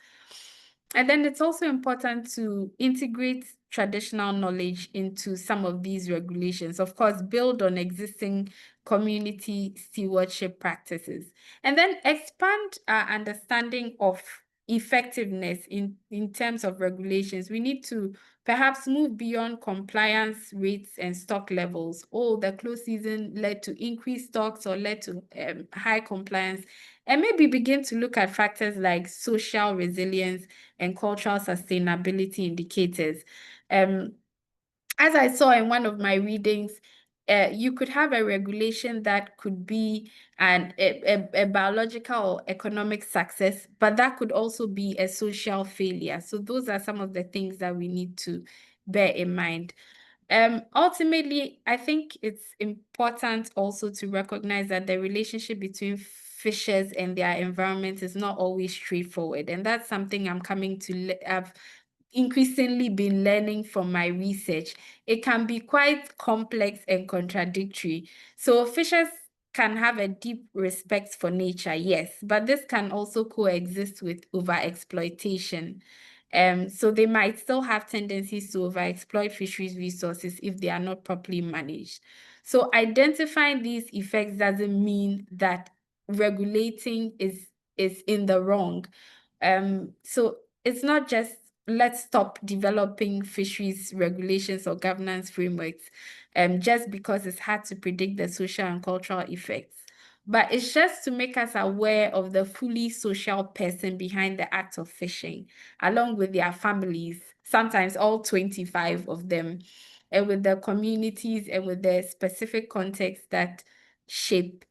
And then it's also important to integrate traditional knowledge into some of these regulations. Of course, build on existing community stewardship practices. And then expand our understanding of effectiveness in terms of regulations. We need to perhaps move beyond compliance rates and stock levels. Oh, the close season led to increased stocks or led to high compliance. And maybe begin to look at factors like social resilience and cultural sustainability indicators. As I saw in one of my readings, you could have a regulation that could be a biological or economic success, but that could also be a social failure. So those are some of the things that we need to bear in mind. Ultimately, I think it's important also to recognize that the relationship between fishers and their environment is not always straightforward. And that's something I'm coming to have increasingly been learning from my research. It can be quite complex and contradictory. So fishers can have a deep respect for nature, yes, but this can also coexist with overexploitation. So they might still have tendencies to overexploit fisheries resources if they are not properly managed. So identifying these effects doesn't mean that regulating is in the wrong. So it's not just let's stop developing fisheries regulations or governance frameworks just because it's hard to predict the social and cultural effects. But it's just to make us aware of the fully social person behind the act of fishing, along with their families, sometimes all 25 of them, and with the communities and with the specific context that shape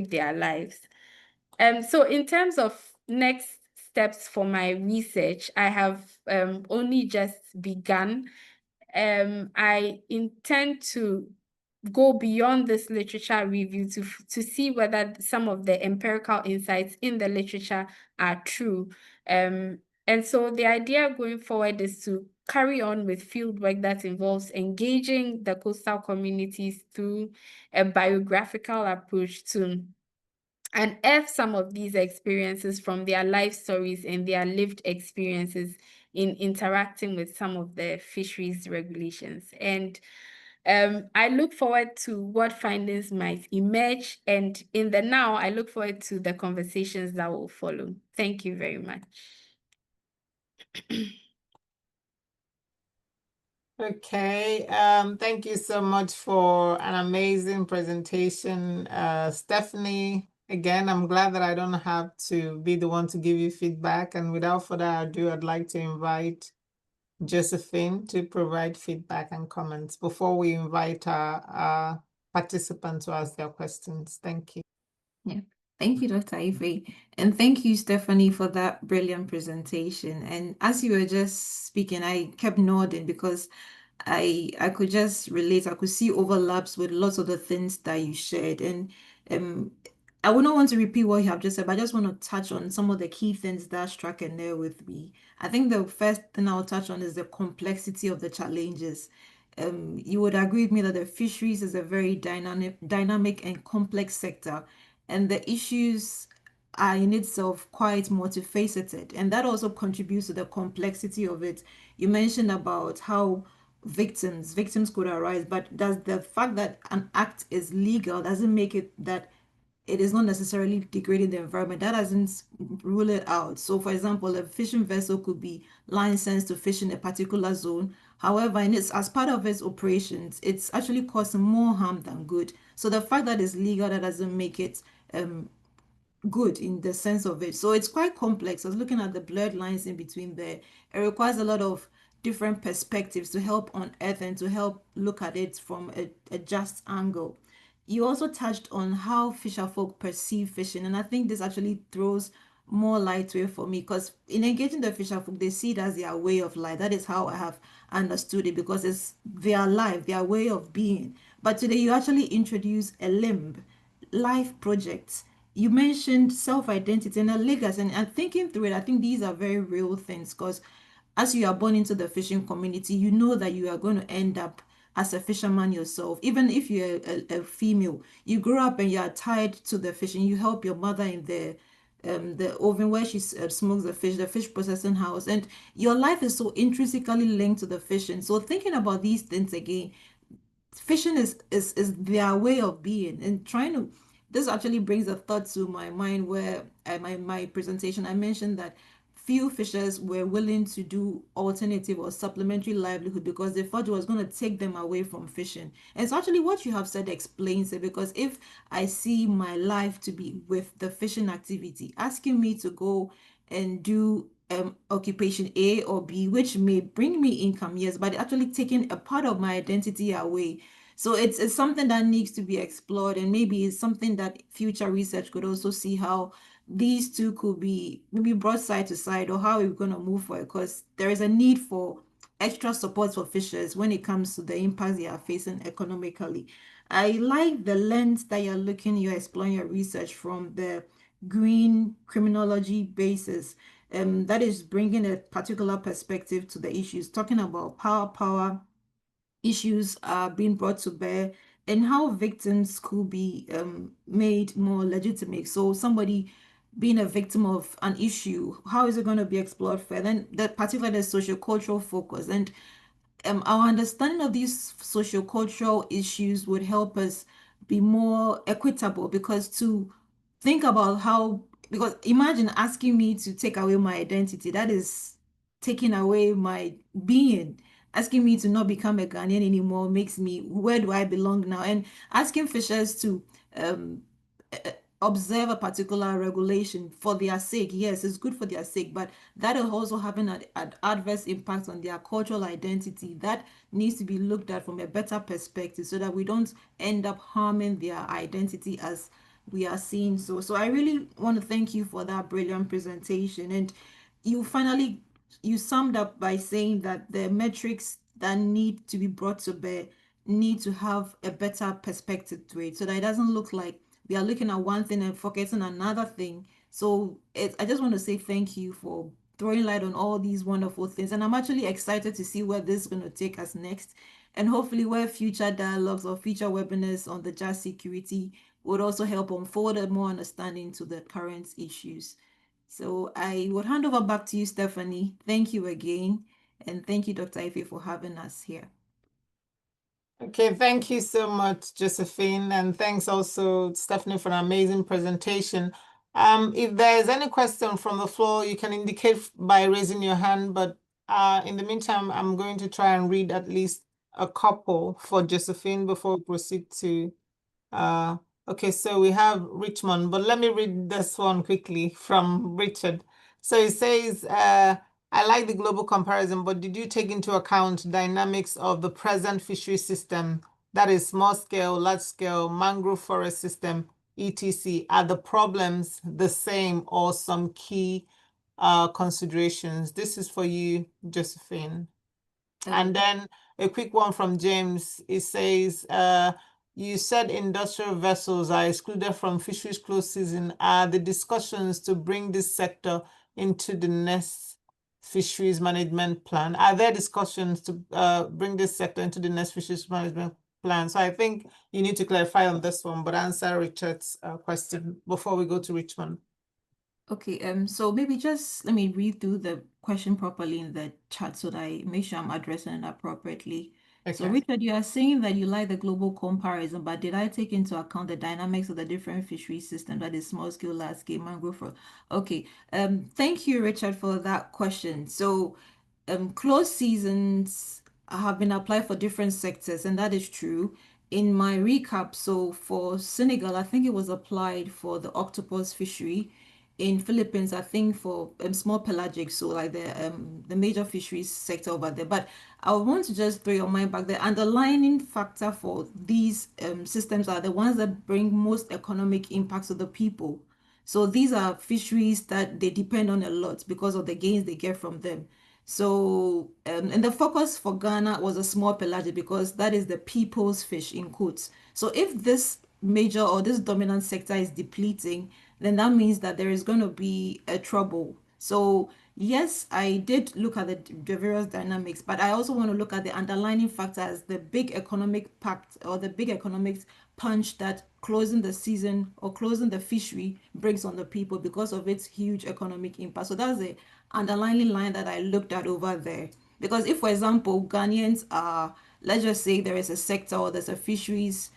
their lives. So in terms of next steps for my research, I have only just begun. I intend to go beyond this literature review to see whether some of the empirical insights in the literature are true. And so the idea going forward is to carry on with field work that involves engaging the coastal communities through a biographical approach to unearth some of these experiences from their life stories and their lived experiences in interacting with some of the fisheries regulations. And I look forward to what findings might emerge. And in the now, I look forward to the conversations that will follow. Thank you very much. Okay, thank you so much for an amazing presentation, Stephanie. Again, I'm glad that I don't have to be the one to give you feedback. And without further ado, I'd like to invite Josephine to provide feedback and comments before we invite our participants to ask their questions. Thank you. Yeah. Thank you, Dr. Ife. And thank you, Stephanie, for that brilliant presentation. And as you were just speaking, I kept nodding because I could just relate. I could see overlaps with lots of the things that you shared. And I would not want to repeat what you have just said, but I just want to touch on some of the key things that struck a nerve with me. I think the first thing I'll touch on is the complexity of the challenges. You would agree with me that the fisheries is a very dynamic and complex sector, and the issues are in itself quite multifaceted, and that also contributes to the complexity of it. You mentioned about how victims could arise, but does the fact that an act is legal doesn't make it that it is not necessarily degrading the environment. That doesn't rule it out. So for example, a fishing vessel could be licensed to fish in a particular zone. However, in its as part of its operations, it's actually causing more harm than good. So the fact that it's legal, that doesn't make it good in the sense of it. So it's quite complex. I was looking at the blurred lines in between there. It requires a lot of different perspectives to help unearth and to help look at it from a just angle. You also touched on how fisherfolk perceive fishing, and I think this actually throws more light to it for me because in engaging the fisherfolk, they see it as their way of life. That is how I have understood it because it's their life, their way of being. But today, you actually introduce a limb life projects. you mentioned self-identity and a legacy, and thinking through it, I think these are very real things because as you are born into the fishing community, you know that you are going to end up as a fisherman yourself. Even if you're a female, you grow up and you are tied to the fishing. You help your mother in the oven where she smokes the fish processing house, and your life is so intrinsically linked to the fishing. So thinking about these things again, fishing is their way of being and trying to this actually brings a thought to my mind where my presentation I mentioned that few fishers were willing to do alternative or supplementary livelihood because they thought it was going to take them away from fishing. And it's actually what you have said explains it, because if I see my life to be with the fishing activity, asking me to go and do occupation A or B, which may bring me income, yes, but actually taking a part of my identity away. So it's something that needs to be explored, and maybe it's something that future research could also see how these two could be maybe brought side to side, or how we're going to move forward, because there is a need for extra support for fishers when it comes to the impacts they are facing economically. I like the lens that you're exploring your research from the green criminology basis. That is bringing a particular perspective to the issues, talking about power issues are being brought to bear, and how victims could be made more legitimate. So somebody being a victim of an issue, how is it going to be explored further? And that particularly the social cultural focus. And our understanding of these social-cultural issues would help us be more equitable, because to think about how, because imagine asking me to take away my identity, that is taking away my being. Asking me to not become a Ghanaian anymore makes me, where do I belong now? And asking fishers to um, observe a particular regulation for their sake, yes, it's good for their sake, but that is also having an adverse impact on their cultural identity. That needs to be looked at from a better perspective so that we don't end up harming their identity as we are seeing. So I really want to thank you for that brilliant presentation. And you finally you summed up by saying that the metrics that need to be brought to bear need to have a better perspective to it, so that it doesn't look like we are looking at one thing and forgetting another thing. So I just want to say thank you for throwing light on all these wonderful things. And I'm actually excited to see where this is going to take us next. And hopefully where future dialogues or future webinars on the Just Security would also help unfold a more understanding to the current issues. So I would hand over back to you, Stephanie. Thank you again. And thank you, Dr. Ife, for having us here. Okay, thank you so much, Josephine, and thanks also, Stephanie, for an amazing presentation. If there is any question from the floor, you can indicate by raising your hand, but in the meantime, I'm going to try and read at least a couple for Josephine before we proceed to okay, so we have Richmond, but let me read this one quickly from Richard. So it says, I like the global comparison, but did you take into account dynamics of the present fishery system, that is small scale, large scale, mangrove forest system, etc.? Are the problems the same or some key considerations? This is for you, Josephine. And then a quick one from James. It says, you said industrial vessels are excluded from fisheries close season. Are the discussions to bring this sector into the next fisheries management plan? Are there discussions to bring this sector into the next fisheries management plan? So I think you need to clarify on this one, but answer Richard's question before we go to Richmond. Okay, so maybe just let me read through the question properly in the chat so that I make sure I'm addressing it appropriately. So Okay. Richard, you are saying that you like the global comparison, but did I take into account the dynamics of the different fishery systems, that is small scale, large scale, mangrove? Okay, thank you, Richard, for that question. So closed seasons have been applied for different sectors, and that is true. In my recap, so for Senegal, I think it was applied for the octopus fishery. In Philippines, I think for small pelagic, so like the major fisheries sector over there. But I want to just throw your mind back. The underlying factor for these systems are the ones that bring most economic impact to the people. So these are fisheries that they depend on a lot because of the gains they get from them. So, and the focus for Ghana was a small pelagic because that is the people's fish in quotes. So if this major or this dominant sector is depleting, then that means that there is going to be a trouble. So yes, I did look at the various dynamics, but I also want to look at the underlying factors, the big economic pact or the big economic punch that closing the season or closing the fishery brings on the people because of its huge economic impact. So that's the underlying line that I looked at over there. Because if, for example, Ghanaians are, let's just say there is a sector or there's a fisheries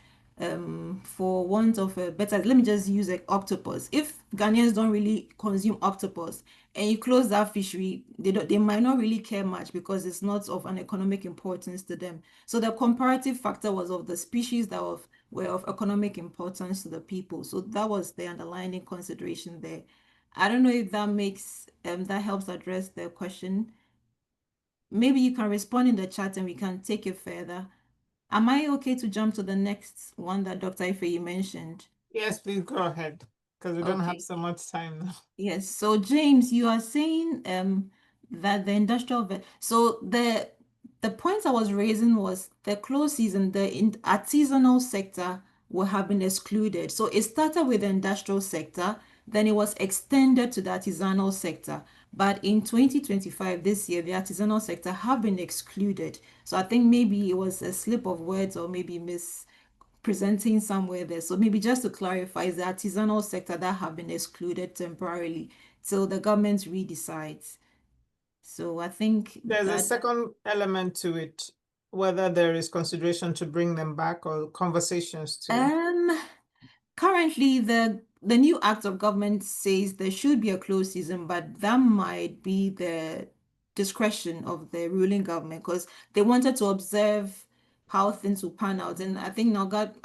for want of a better, let me just use like octopus. If Ghanaians don't really consume octopus and you close that fishery, they might not really care much because it's not of an economic importance to them. So the comparative factor was of the species that were of economic importance to the people. So that was the underlying consideration there. I don't know if that makes that helps address the question. Maybe you can respond in the chat and we can take it further. Am I okay to jump to the next one that Dr. Ife mentioned? Yes, please go ahead, because we don't have Okay. so much time now. Yes. So James, you are saying that the so the point I was raising was the close season, artisanal sector will have been excluded. So it started with the industrial sector, then it was extended to the artisanal sector. But in 2025, this year, the artisanal sector have been excluded. So I think maybe it was a slip of words or maybe mispresenting somewhere there. So maybe just to clarify, it's the artisanal sector that have been excluded temporarily till the government redecides. So I think There's a that second element to it, whether there is consideration to bring them back or conversations to. currently the new act of government says there should be a closed season, but that might be the discretion of the ruling government because they wanted to observe how things will pan out. And I think Nagat,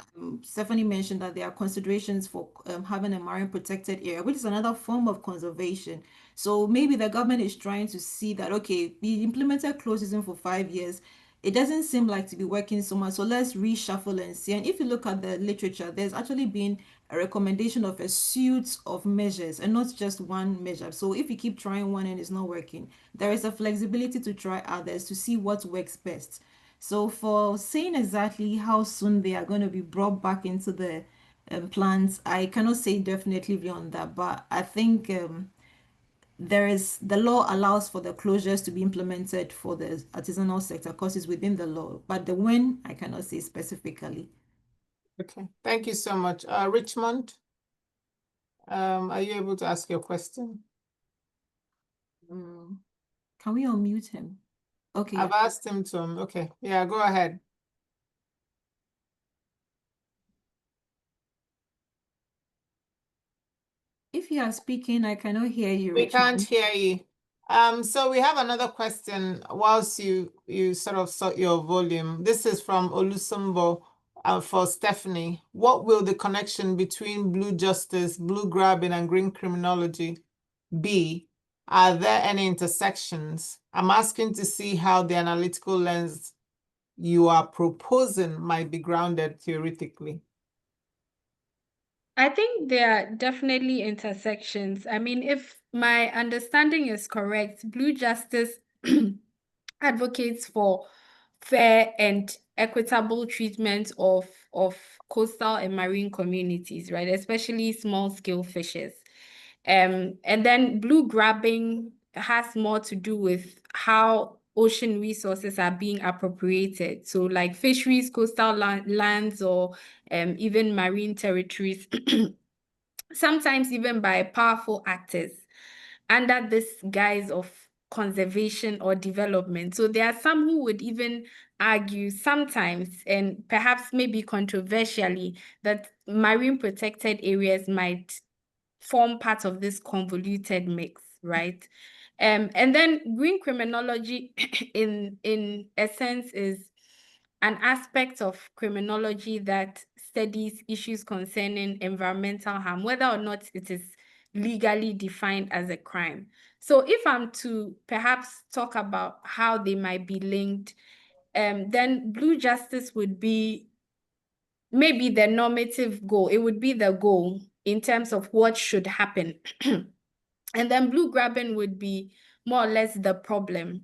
Stephanie mentioned that there are considerations for having a marine protected area, which is another form of conservation. So maybe the government is trying to see that, okay, we implemented closed season for 5 years. It doesn't seem like to be working so much. So let's reshuffle and see. And if you look at the literature, there's actually been a recommendation of a suite of measures and not just one measure. So if you keep trying one and it's not working, there is a flexibility to try others to see what works best. So for saying exactly how soon they are going to be brought back into the plans, I cannot say definitely beyond that, but I think the law allows for the closures to be implemented for the artisanal sector because it's within the law, but the when I cannot say specifically. Okay, thank you so much. Richmond, are you able to ask your question? Can we unmute him? Okay. I've asked him to. Okay, yeah, go ahead. If you are speaking, I cannot hear you, We Richmond. can't hear you. So we have another question whilst you sort of sort your volume. This is from Olusumbo for Stephanie. What will the connection between blue justice, blue grabbing, and green criminology be? Are there any intersections? I'm asking to see how the analytical lens you are proposing might be grounded theoretically. I think there are definitely intersections. I mean, if my understanding is correct, Blue Justice advocates for fair and equitable treatment of coastal and marine communities, right? Especially small-scale fishes. And then blue grabbing has more to do with how ocean resources are being appropriated. So like fisheries, coastal lands, or even marine territories, sometimes even by powerful actors under this guise of conservation or development. So there are some who would even argue sometimes, and perhaps maybe controversially, that marine protected areas might form part of this convoluted mix, right? And then green criminology in essence is an aspect of criminology that studies issues concerning environmental harm, whether or not it is legally defined as a crime. So if I'm to perhaps talk about how they might be linked, then blue justice would be maybe the normative goal. It would be the goal in terms of what should happen. And then blue grabbing would be more or less the problem.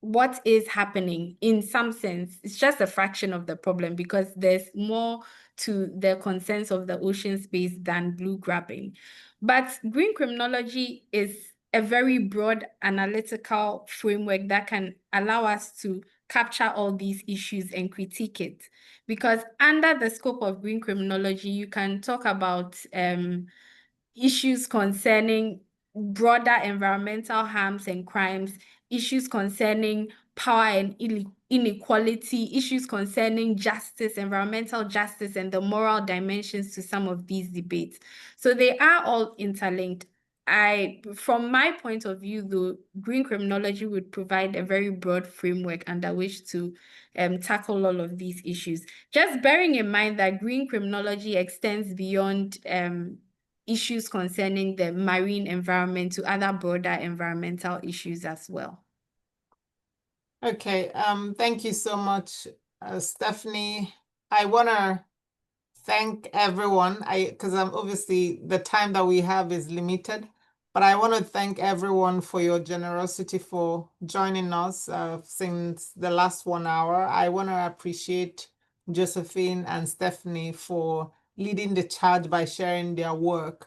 what is happening in some sense. It's just a fraction of the problem because there's more to the concerns of the ocean space than blue grabbing. But green criminology is a very broad analytical framework that can allow us to capture all these issues and critique it. Because under the scope of green criminology, you can talk about issues concerning broader environmental harms and crimes, issues concerning power and inequality, issues concerning justice, environmental justice, and the moral dimensions to some of these debates. So they are all interlinked. From my point of view, though, green criminology would provide a very broad framework under which to tackle all of these issues. Just bearing in mind that green criminology extends beyond issues concerning the marine environment to other broader environmental issues as well. Okay, thank you so much, Stephanie. I want to thank everyone. Because obviously the time that we have is limited, but I want to thank everyone for your generosity for joining us since the last 1 hour. I want to appreciate Josephine and Stephanie for leading the charge by sharing their work.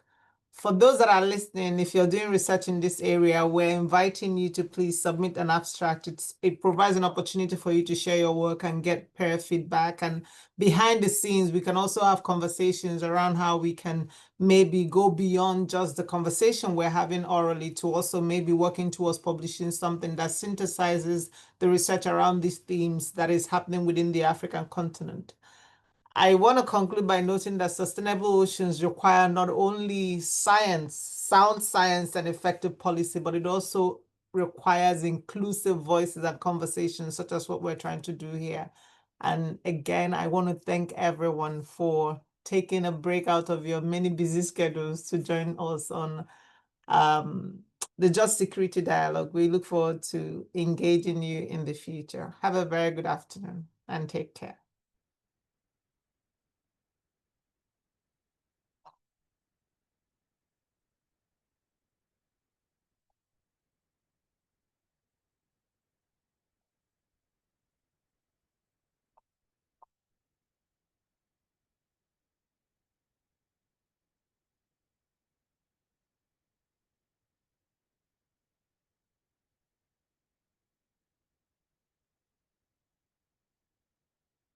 For those that are listening, if you're doing research in this area, we're inviting you to please submit an abstract. It provides an opportunity for you to share your work and get peer feedback. And behind the scenes, we can also have conversations around how we can maybe go beyond just the conversation we're having orally to also maybe working towards publishing something that synthesizes the research around these themes that is happening within the African continent. I want to conclude by noting that sustainable oceans require not only science, sound science and effective policy, but it also requires inclusive voices and conversations such as what we're trying to do here. And again, I want to thank everyone for taking a break out of your many busy schedules to join us on the Just SeaCurity Dialogue. We look forward to engaging you in the future. Have a very good afternoon and take care.